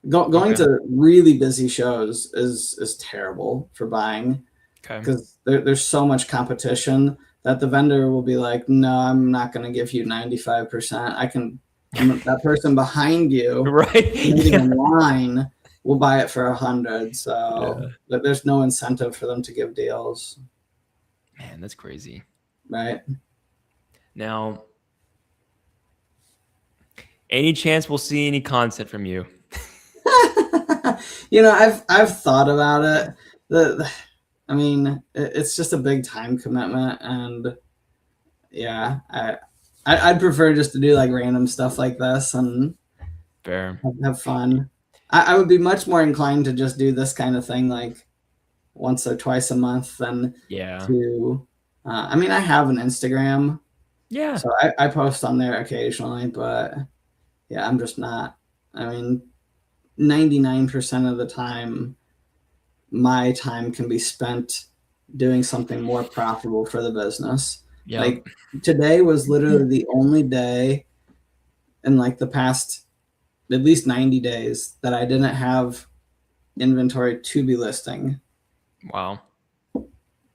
Going to really busy shows is terrible for buying because there's so much competition that the vendor will be like, no, I'm not going to give you 95%. That person behind you, waiting in line, will buy it for 100. So there's no incentive for them to give deals. Man, that's crazy. Right. Now, any chance we'll see any content from you? I've thought about it. I mean, it's just a big time commitment, and yeah, I'd prefer just to do like random stuff like this and have fun. I would be much more inclined to just do this kind of thing like once or twice a month than to. I mean, I have an Instagram, so I post on there occasionally, but yeah, I'm just not. I mean, 99% of the time, my time can be spent doing something more profitable for the business. Like today was literally the only day in like the past at least 90 days that I didn't have inventory to be listing. Wow.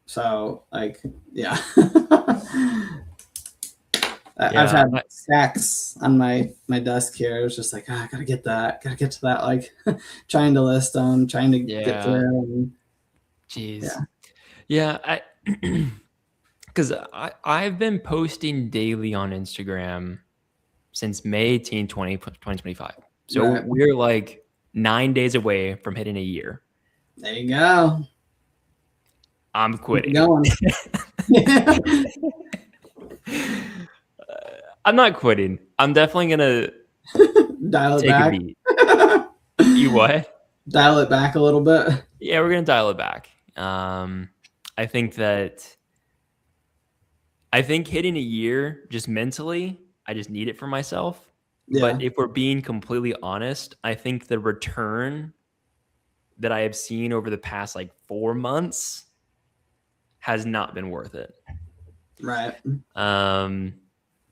So like, yeah. I've had stacks on my desk here. It was just like, I gotta get to that. Like trying to list them, trying to get through them. Jeez. Yeah. Because I've been posting daily on Instagram since May 18, 2025. So we're like 9 days away from hitting a year. There you go. I'm quitting. I'm not quitting. I'm definitely gonna dial it back. A beat. You what? Dial it back a little bit. Yeah, we're gonna dial it back. I think hitting a year just mentally, I just need it for myself. Yeah. But if we're being completely honest, I think the return that I have seen over the past like 4 months has not been worth it. Right. Um,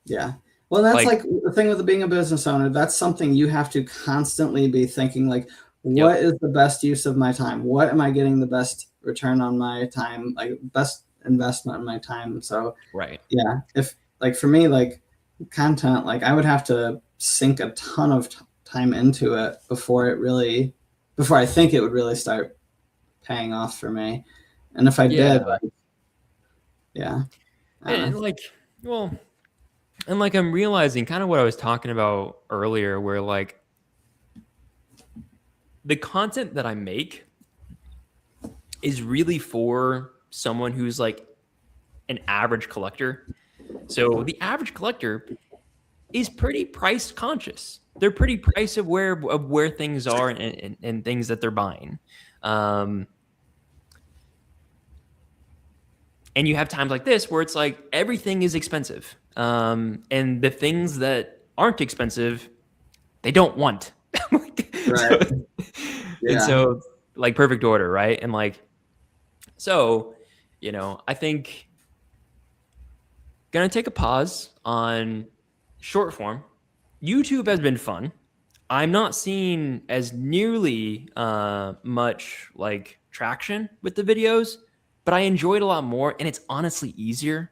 Yeah. Well, that's like, like the thing with being a business owner. That's something you have to constantly be thinking like, yep, what is the best use of my time? What am I getting the best return on my time? Like best investment in my time. So right. yeah, if like for me, like content, like I would have to sink a ton of time into it before I think it would really start paying off for me. And if I did, Yeah. like, yeah, I don't And know. like, well, and like I'm realizing kind of what I was talking about earlier, where like the content that I make is really for someone who's like an average collector. So the average collector is pretty price conscious. They're pretty price aware of where things are and things that they're buying. Um, and you have times like this where it's like everything is expensive. And the things that aren't expensive, they don't want. Right. So, and Yeah. so like perfect order, right? And like, so, I think gonna take a pause on short form. YouTube has been fun. I'm not seeing as nearly much like traction with the videos, but I enjoy it a lot more, and it's honestly easier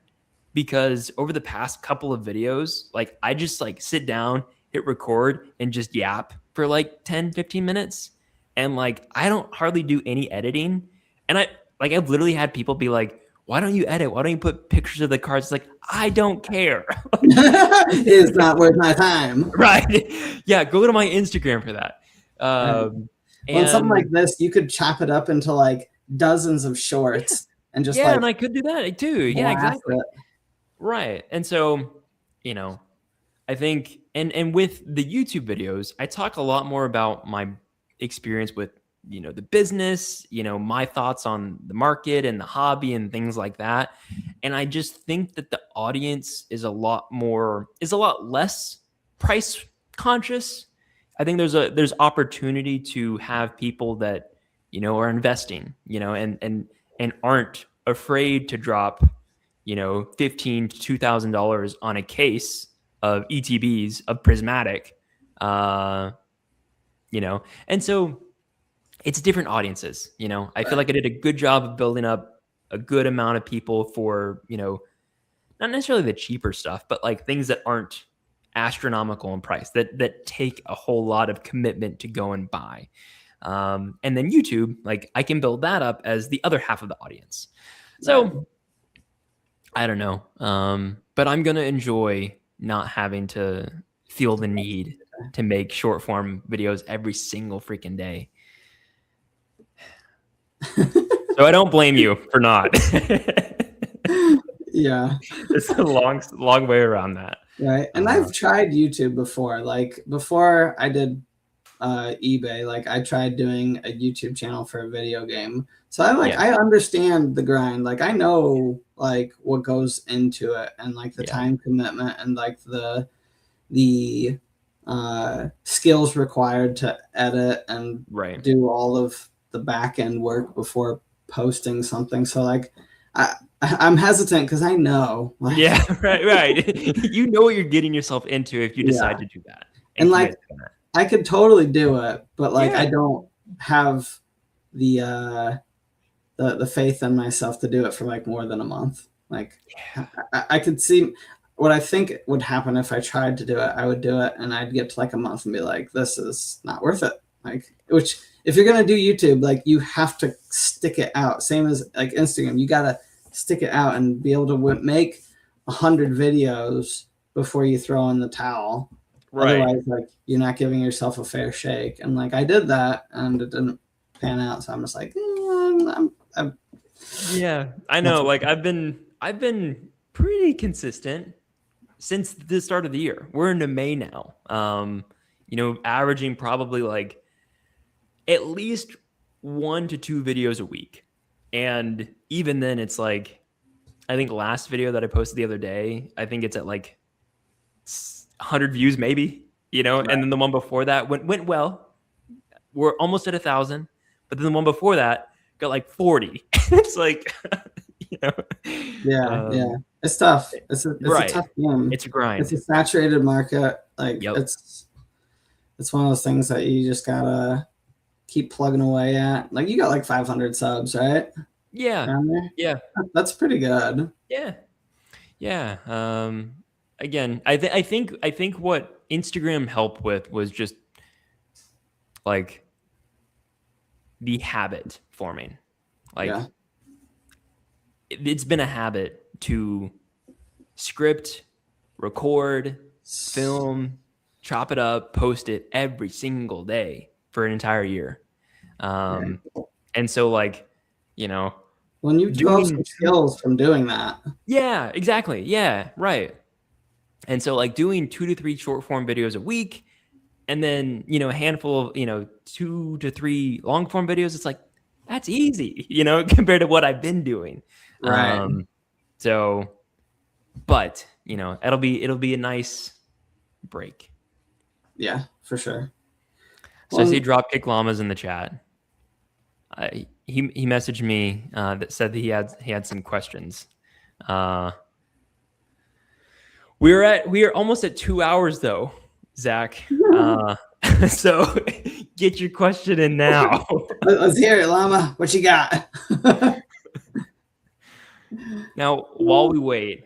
because over the past couple of videos, like I just like sit down, hit record, and just yap for like 10, 15 minutes. And like I don't hardly do any editing. And I've literally had people be like, why don't you edit? Why don't you put pictures of the cards? It's like, I don't care. It's not worth my time. Right. Yeah, go to my Instagram for that. Right. Um, Well, in something and like this, you could chop it up into like dozens of shorts and just yeah, like and I could do that too. Yeah, blast exactly. it. Right. And so, I think and with the YouTube videos, I talk a lot more about my experience with, the business, my thoughts on the market and the hobby and things like that. And I just think that the audience is a lot less price conscious. I think there's opportunity to have people that, are investing, and aren't afraid to drop, $15 to $2,000 on a case of ETBs of Prismatic, and so it's different audiences. I feel Right. like I did a good job of building up a good amount of people for, not necessarily the cheaper stuff, but like things that aren't astronomical in price that take a whole lot of commitment to go and buy. And then YouTube, like I can build that up as the other half of the audience. Right. So I don't know. But I'm going to enjoy not having to feel the need to make short form videos every single freaking day. So I don't blame you for not. Yeah. It's a long way around that. Right. And I've tried YouTube before. Like before I did eBay, like I tried doing a YouTube channel for a video game. So I understand the grind. Like I know like what goes into it and like the time commitment and like the skills required to edit and do all of the back end work before posting something. So like I'm hesitant because I know. Like, yeah, right. You know what you're getting yourself into if you decide to do that. And like I could totally do it, but like I don't have the faith in myself to do it for like more than a month. Like I could see what I think would happen if I tried to do it. I would do it and I'd get to like a month and be like, this is not worth it. Like, which if you're gonna do YouTube, like you have to stick it out. Same as like Instagram, you gotta stick it out and be able to make 100 videos before you throw in the towel. Right. Otherwise, like you're not giving yourself a fair shake. And like I did that and it didn't pan out. So I'm just like, yeah, I know. Like I've been pretty consistent since the start of the year. We're into May now. Averaging probably like at least 1 to 2 videos a week. And even then it's like, I think last video that I posted the other day, I think it's at like 100 views maybe, right. And then the one before that went well. We're almost at 1,000, but then the one before that got like 40. It's like, You know? Yeah. It's tough. It's a Right. tough game. It's a It's grind. a saturated market. Like Yep. it's one of those things that you just gotta keep plugging away at. Like you got like 500 subs, right? Yeah. Down there. Yeah. That's pretty good. Yeah. Yeah. Again, I think what Instagram helped with was just like the habit forming. Like Yeah. it's been a habit to script, record, film, chop it up, post it every single day for an entire year. Right. And so like, you know, When you develop some skills from doing that. Yeah, exactly. Yeah, right. And so like doing 2 to 3 short form videos a week and then, you know, a handful of, you know, 2 to 3 long form videos, it's like that's easy, you know, compared to what I've been doing. Right. So but, you know, it'll be a nice break. Yeah, for sure. So I see Dropkick Llamas in the chat. He messaged me that said that he had some questions. We are almost at 2 hours though, Zach. So get your question in now. Let's hear it, Llama. What you got? Now, while we wait,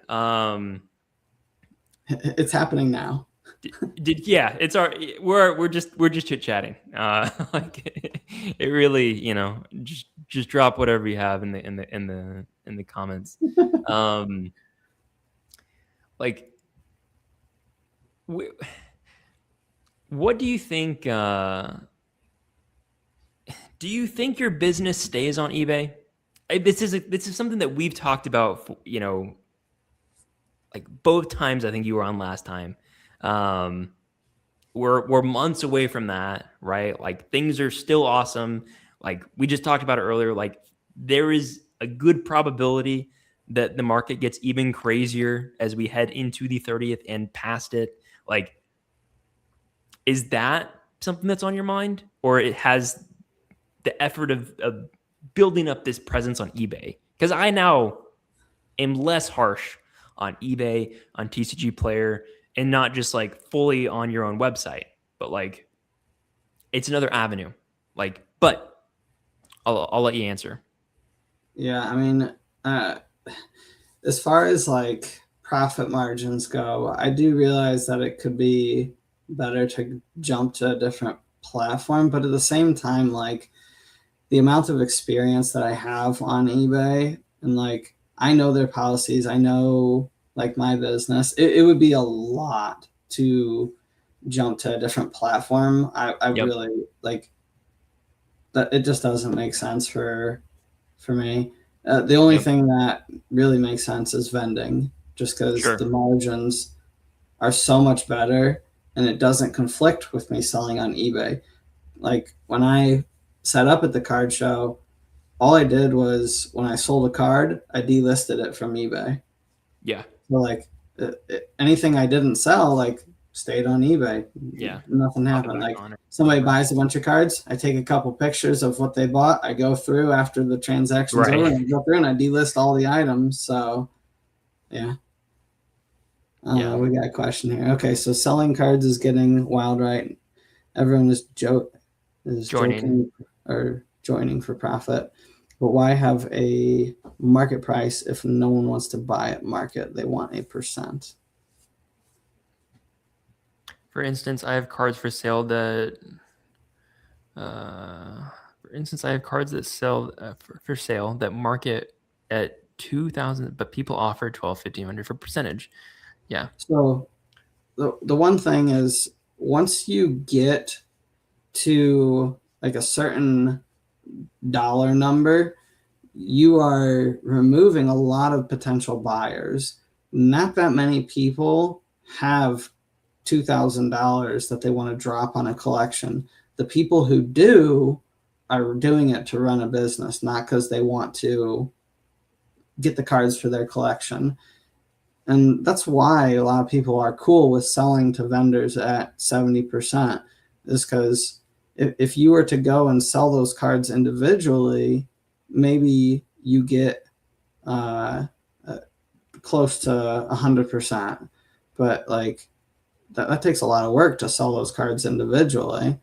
it's happening now. It's we're just chit chatting. Like it really, you know, just drop whatever you have in the comments. Like, what do you think? Do you think your business stays on eBay? This is something that we've talked about, you know, like both times I think you were on last time. We're months away from that, right? Like things are still awesome. Like we just talked about it earlier. Like there is a good probability that the market gets even crazier as we head into the 30th and past it. Like, is that something that's on your mind, or it has the effort of building up this presence on eBay? Because I now am less harsh on eBay, on TCG Player, and not just like fully on your own website, but like it's another avenue. Like, but I'll let you answer. Yeah, I mean, as far as like profit margins go, I do realize that it could be better to jump to a different platform, but at the same time, like the amount of experience that I have on eBay and like I know their policies, I know like my business, it would be a lot to jump to a different platform. I really like that. It just doesn't make sense for me. The only thing that really makes sense is vending, just because the margins are so much better and it doesn't conflict with me selling on eBay. Like when I set up at the card show, all I did was when I sold a card, I delisted it from eBay. Yeah. So like anything I didn't sell, like stayed on eBay. Yeah. Nothing happened. Like somebody buys a bunch of cards, I take a couple pictures of what they bought. I go through after the transaction's over and I go through and I delist all the items. So yeah. We got a question here. Okay, so selling cards is getting wild, right? Everyone is joining or joining for profit. But why have a market price if no one wants to buy at market? They want a %. For instance, I have cards for sale that sell for sale that market at 2,000, but people offer 12, 1,500 for percentage. Yeah. So the one thing is once you get to like a certain dollar number, you are removing a lot of potential buyers. Not that many people have $2,000 that they want to drop on a collection. The people who do are doing it to run a business, not because they want to get the cards for their collection. And that's why a lot of people are cool with selling to vendors at 70%, is because if you were to go and sell those cards individually, maybe you get uh, uh, close to 100%. But like that takes a lot of work to sell those cards individually.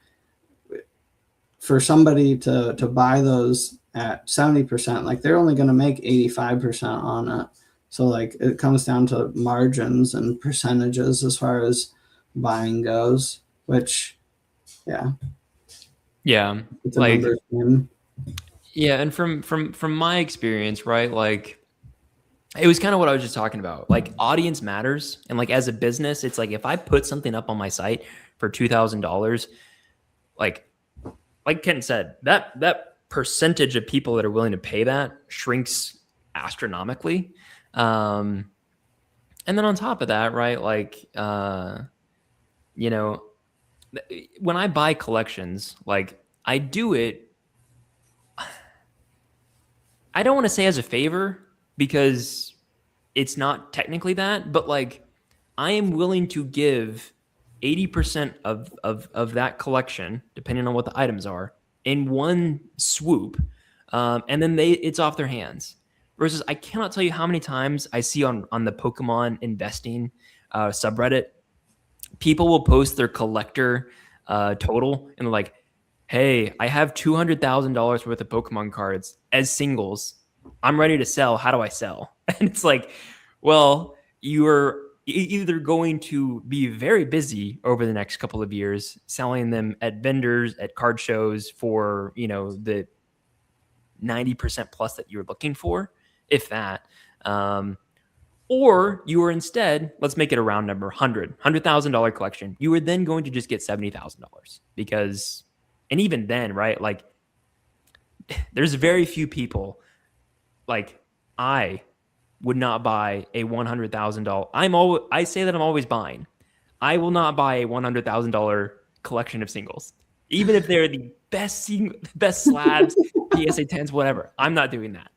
For somebody to buy those at 70%, like they're only going to make 85% on it. So like it comes down to margins and percentages as far as buying goes, which yeah, it's a like numbers game. yeah, and from my experience, right, like it was kind of what I was just talking about. Like audience matters, and like as a business, it's like if I put something up on my site for $2,000, like Ken said, that percentage of people that are willing to pay that shrinks astronomically. And then on top of that, right, like you know, when I buy collections, like I do it, I don't want to say as a favor because it's not technically that, but like I am willing to give 80% of that collection, depending on what the items are, in one swoop. And then it's off their hands. Versus I cannot tell you how many times I see on the Pokemon investing subreddit, people will post their collector total and like, hey, I have $200,000 worth of Pokemon cards as singles. I'm ready to sell. How do I sell? And it's like, well, you're either going to be very busy over the next couple of years selling them at vendors, at card shows for, the 90% plus that you're looking for, if that. Or you are instead, let's make it a round number, $100,000 collection. You are then going to just get $70,000 because, and even then, right? Like, there's very few people. Like, I would not buy a $100,000. I say that I'm always buying. I will not buy a $100,000 collection of singles, even if they're the best slabs, PSA 10s, whatever. I'm not doing that.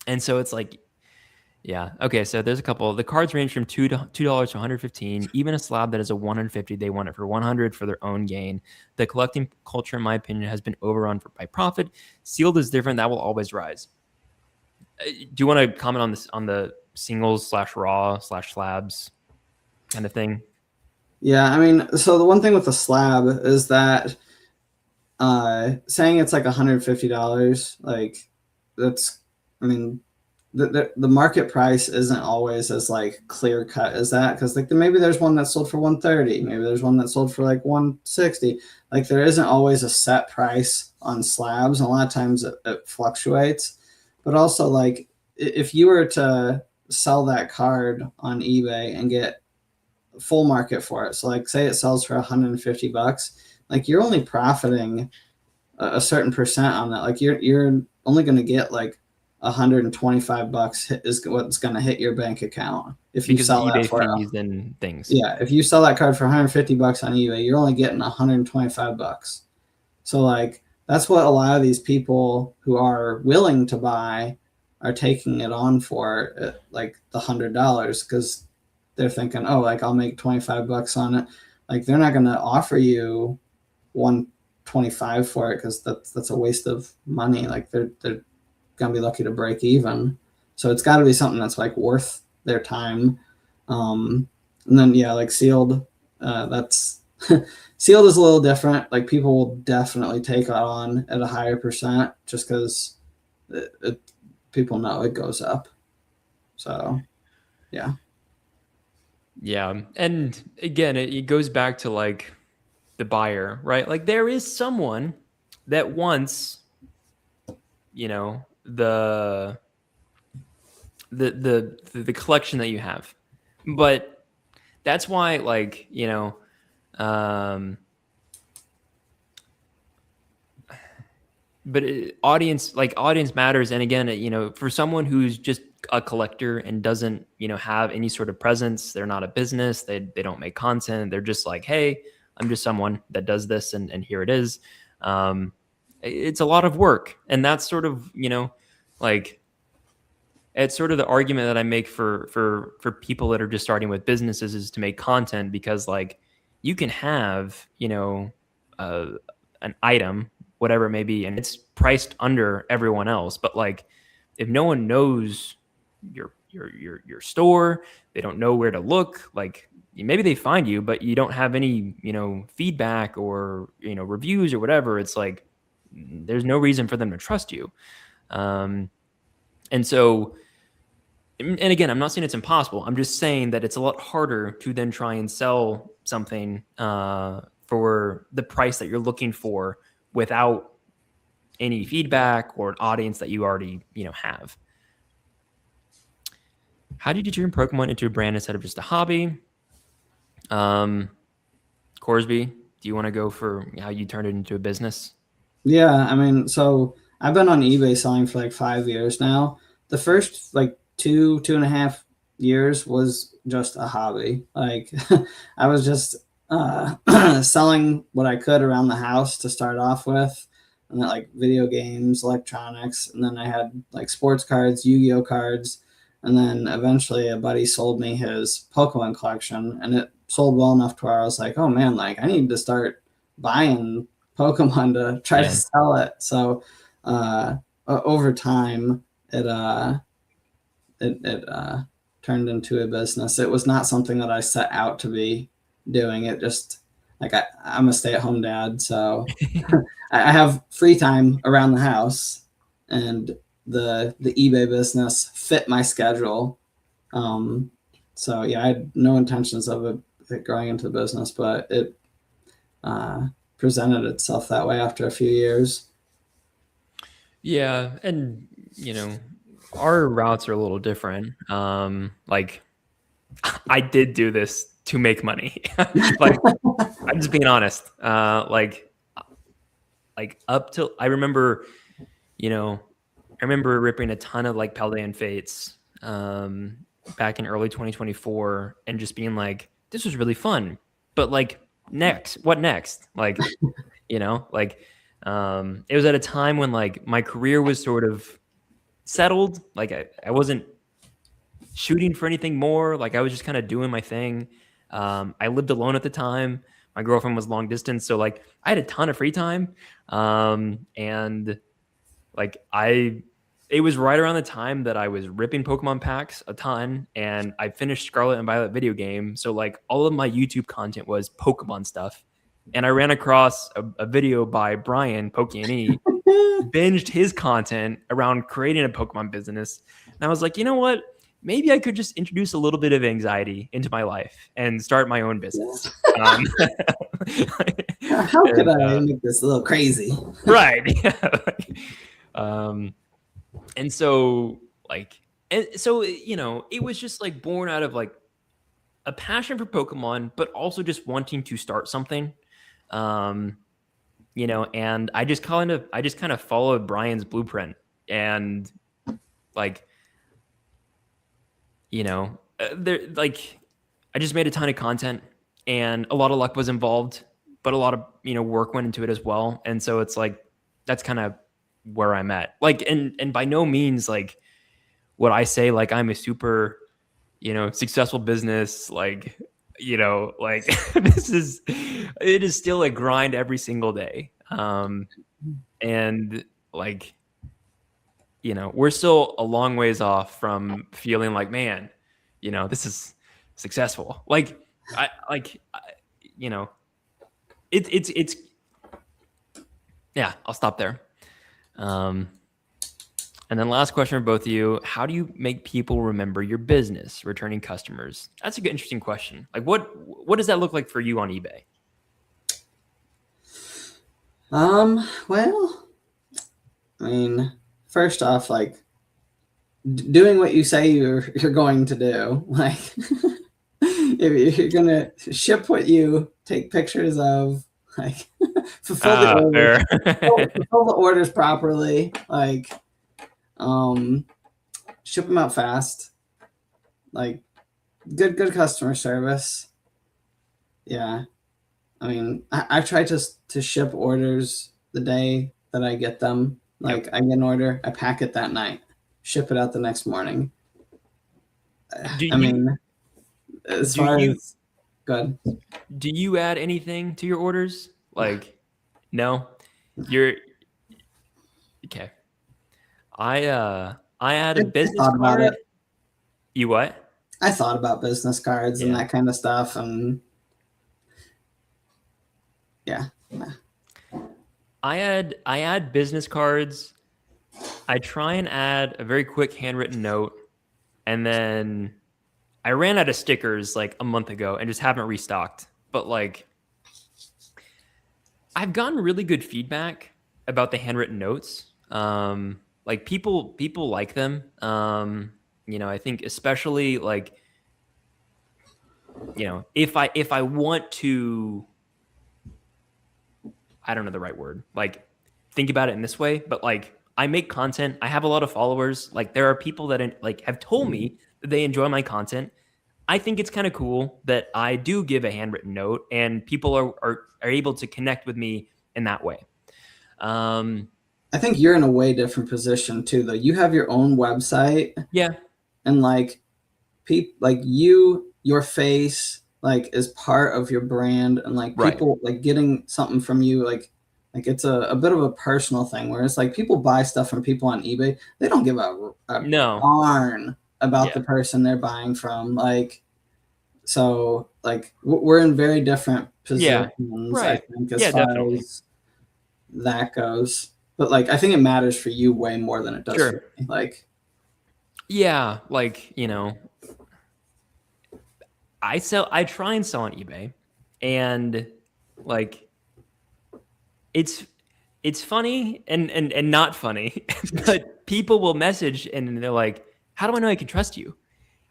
And so it's like, yeah. Okay. So there's a couple. The cards range from $2 to $115. Even a slab that is a 150, they want it for 100 for their own gain. The collecting culture, in my opinion, has been overrun by profit. Sealed is different. That will always rise. Do you want to comment on this, on the singles / raw / slabs kind of thing? Yeah, I mean, so the one thing with the slab is that saying it's like $150, like that's, I mean, the market price isn't always as like clear cut as that, because like maybe there's one that's sold for 130, maybe there's one that's sold for like 160. Like there isn't always a set price on slabs, and a lot of times it fluctuates. But also, like if you were to sell that card on eBay and get full market for it, so like say it sells for $150, like you're only profiting a certain percent on that. Like you're only going to get like $125 is what's going to hit your bank account if you sell eBay that for fees and things. Yeah, if you sell that card for $150 on eBay, you're only getting $125. So like that's what a lot of these people who are willing to buy are taking it on for at like the $100, because they're thinking, oh, like I'll make $25 on it. Like they're not going to offer you 125 for it, because that's a waste of money. Like they're gonna be lucky to break even. So it's got to be something that's like worth their time. And then yeah, like sealed, that's sealed is a little different. Like people will definitely take it on at a higher percent just because people know it goes up. So yeah. Yeah. And again, it goes back to like the buyer, right? Like there is someone that wants, the collection that you have, but that's why, like, but audience matters. And again, for someone who's just a collector and doesn't, have any sort of presence, they're not a business, they don't make content, they're just like, hey, I'm just someone that does this, and here it is. It's a lot of work. And that's sort of, like, it's sort of the argument that I make for people that are just starting with businesses, is to make content, because like you can have, an item, whatever it may be, and it's priced under everyone else, but like if no one knows your store, they don't know where to look. Like maybe they find you, but you don't have any, feedback or, reviews or whatever. It's like, there's no reason for them to trust you. And so, and again, I'm not saying it's impossible. I'm just saying that it's a lot harder to then try and sell something for the price that you're looking for without any feedback or an audience that you already, have. How did you turn Pokemon into a brand instead of just a hobby? Corsby, do you want to go for how you turned it into a business? Yeah, I mean, so I've been on eBay selling for like 5 years now. The first like 2.5 years was just a hobby. Like I was just selling what I could around the house to start off with, and then like video games, electronics, and then I had like sports cards, Yu-Gi-Oh cards, and then eventually a buddy sold me his Pokemon collection, and it sold well enough to where I was like, oh man, like I need to start buying Pokemon to try to sell it. So over time, it turned into a business. It was not something that I set out to be doing. It just like I'm a stay-at-home dad, so I have free time around the house, and the eBay business fit my schedule. So yeah, I had no intentions of it growing into the business, but it presented itself that way after a few years. Yeah, and our routes are a little different. Like I did do this to make money. Like I'm just being honest. Like up till I remember, ripping a ton of like Paldean Fates back in early 2024 and just being like, this was really fun. But like what next? Like, like it was at a time when like my career was sort of settled. Like I wasn't shooting for anything more. Like I was just kind of doing my thing. I lived alone at the time. My girlfriend was long distance. So like I had a ton of free time. And like it was right around the time that I was ripping Pokemon packs a ton, and I finished Scarlet and Violet video game. So like all of my YouTube content was Pokemon stuff. And I ran across a video by Brian Pokey&E, binged his content around creating a Pokemon business. And I was like, you know what? Maybe I could just introduce a little bit of anxiety into my life and start my own business. How could I make this a little crazy? Right. And so it was just like born out of like a passion for Pokemon, but also just wanting to start something. And I just kind of followed Brian's blueprint, and like, I just made a ton of content, and a lot of luck was involved, but a lot of, work went into it as well. And so it's like, that's kind of where I'm at. Like, and by no means like what I say, like I'm a super, successful business, like, like it is still a grind every single day. And like, we're still a long ways off from feeling like, man, this is successful. Like, it's yeah, I'll stop there. And then last question for both of you: how do you make people remember your business, returning customers? That's a good, interesting question. Like, what does that look like for you on eBay? Well, I mean, first off, like doing what you say you're going to do. Like, if you're gonna ship what you take pictures of, like fulfill the orders, fulfill the orders properly, like ship them out fast, like good customer service. Yeah, I mean, I try to ship orders the day that I get them. Like, I get an order, I pack it that night, ship it out the next morning. As far as good. Do you add anything to your orders? Like, no, you're okay. I'm I had a business thought about card. it. You what? I thought about business cards and Yeah. that kind of stuff, and yeah. I had business cards. I try and add a very quick handwritten note, and then I ran out of stickers like a month ago and just haven't restocked. But like I've gotten really good feedback about the handwritten notes. Like people like them. I think especially like, if I want to, I don't know the right word, like think about it in this way, but like I make content. I have a lot of followers. Like there are people that like have told me that they enjoy my content. I think it's kind of cool that I do give a handwritten note and people are able to connect with me in that way. I think you're in a way different position too, though. You have your own website, Yeah. and like your face like is part of your brand, and like Right. people like getting something from you, like it's a bit of a personal thing. Whereas like people buy stuff from people on eBay, they don't give a No. darn about Yeah. the person they're buying from. Like, so like we're in very different Yeah. positions, I Right. think, as Yeah, far definitely. as that goes. But like I think it matters for you way more than it does for Sure. me. Like, Yeah, like, I try and sell on eBay, and like it's funny and not funny, but people will message and they're like, "How do I know I can trust you?"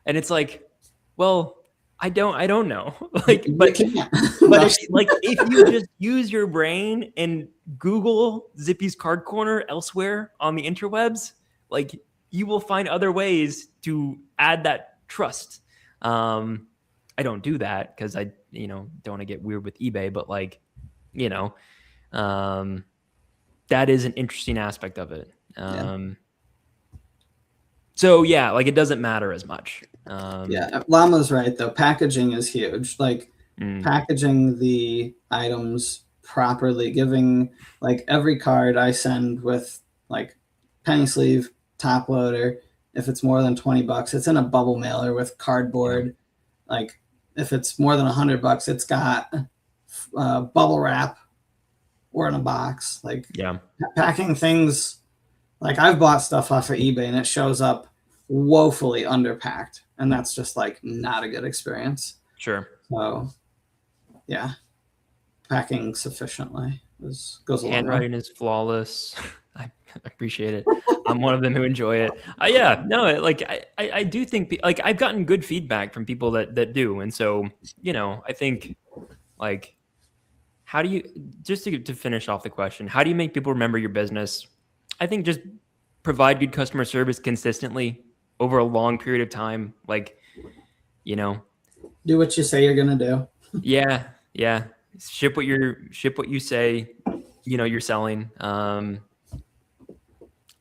And it's like, well, I don't know. Like, you but can't. if you just use your brain and Google Zippy's Card Corner elsewhere on the interwebs, like you will find other ways to add that trust. I don't do that because I don't want to get weird with eBay, but like, you know, um, that is an interesting aspect of it. So yeah, like it doesn't matter as much. Yeah, Llama's right though. Packaging is huge. Like packaging the items properly, giving like every card I send with like penny sleeve, top loader. If it's more than $20, it's in a bubble mailer with cardboard. Like if it's more than $100, it's got bubble wrap or in a box. Like packing things. Like I've bought stuff off of eBay and it shows up woefully underpacked, and that's just like not a good experience. Sure. So yeah, packing sufficiently goes a long way. Handwriting is flawless. I appreciate it. I'm one of them who enjoy it. I do think like I've gotten good feedback from people that do, and so I think like how do you, just to finish off the question, how do you make people remember your business? I think just provide good customer service consistently over a long period of time. Like, do what you say you're gonna do. Yeah. Ship what you say, you're selling.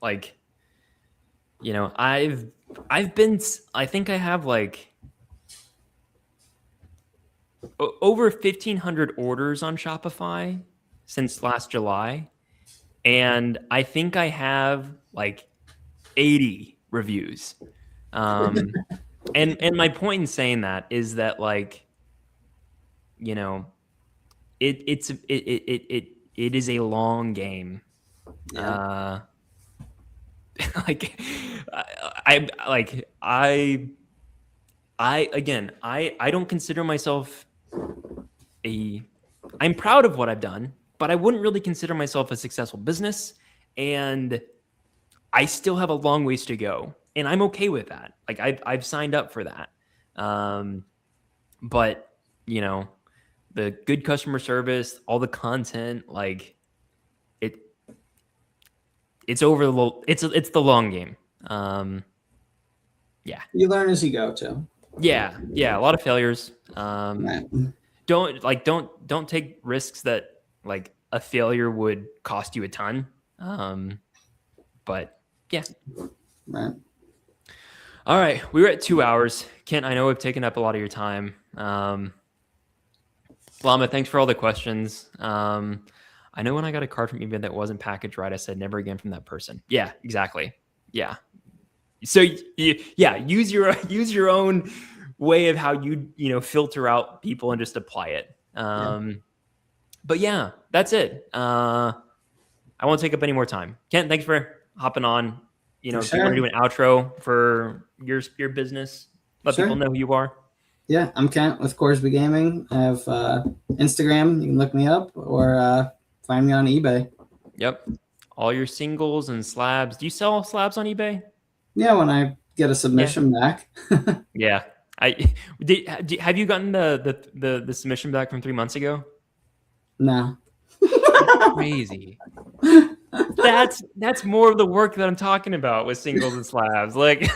Like, I think I have like over 1,500 orders on Shopify since last July. And I think I have like 80 reviews. And my point in saying that is that like, it is a long game. Yeah. Like I don't consider myself I'm proud of what I've done, but I wouldn't really consider myself a successful business, and I still have a long ways to go, and I'm okay with that. Like I've signed up for that. But the good customer service, all the content, like it's the long game. Yeah. You learn as you go too. Yeah. A lot of failures. Right. Don't take risks that like a failure would cost you a ton. But yeah. Right. All right. We were at 2 hours. Kent, I know we've taken up a lot of your time. Llama, thanks for all the questions. I know when I got a card from eBay that wasn't packaged right, I said never again from that person. Yeah, exactly. Yeah. So yeah, use your own way of how you filter out people and just apply it. But yeah, that's it. I won't take up any more time. Kent, thanks for hopping on. If you want to do an outro for your business, let people know who you are. Yeah, I'm Kent with Corsby Gaming. I have Instagram. You can look me up or find me on eBay. Yep. All your singles and slabs. Do you sell slabs on eBay? Yeah, when I get a submission back. Yeah. Have you gotten the submission back from 3 months ago? No. Crazy. That's more of the work that I'm talking about with singles and slabs. Like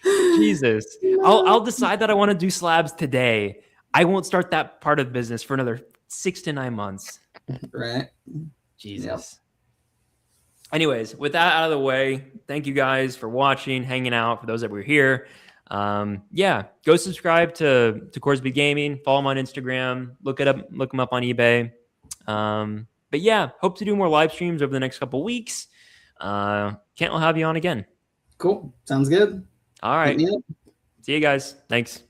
Jesus. I'll decide that I want to do slabs today. I won't start that part of the business for another 6 to 9 months. Right. Jesus. Yep. Anyways, with that out of the way, thank you guys for watching, hanging out. For those that were here, go subscribe to Corsby Gaming. Follow him on Instagram. Look him up on eBay. But yeah, hope to do more live streams over the next couple weeks. Kent will have you on again. Cool. Sounds good. All right. See you guys. Thanks.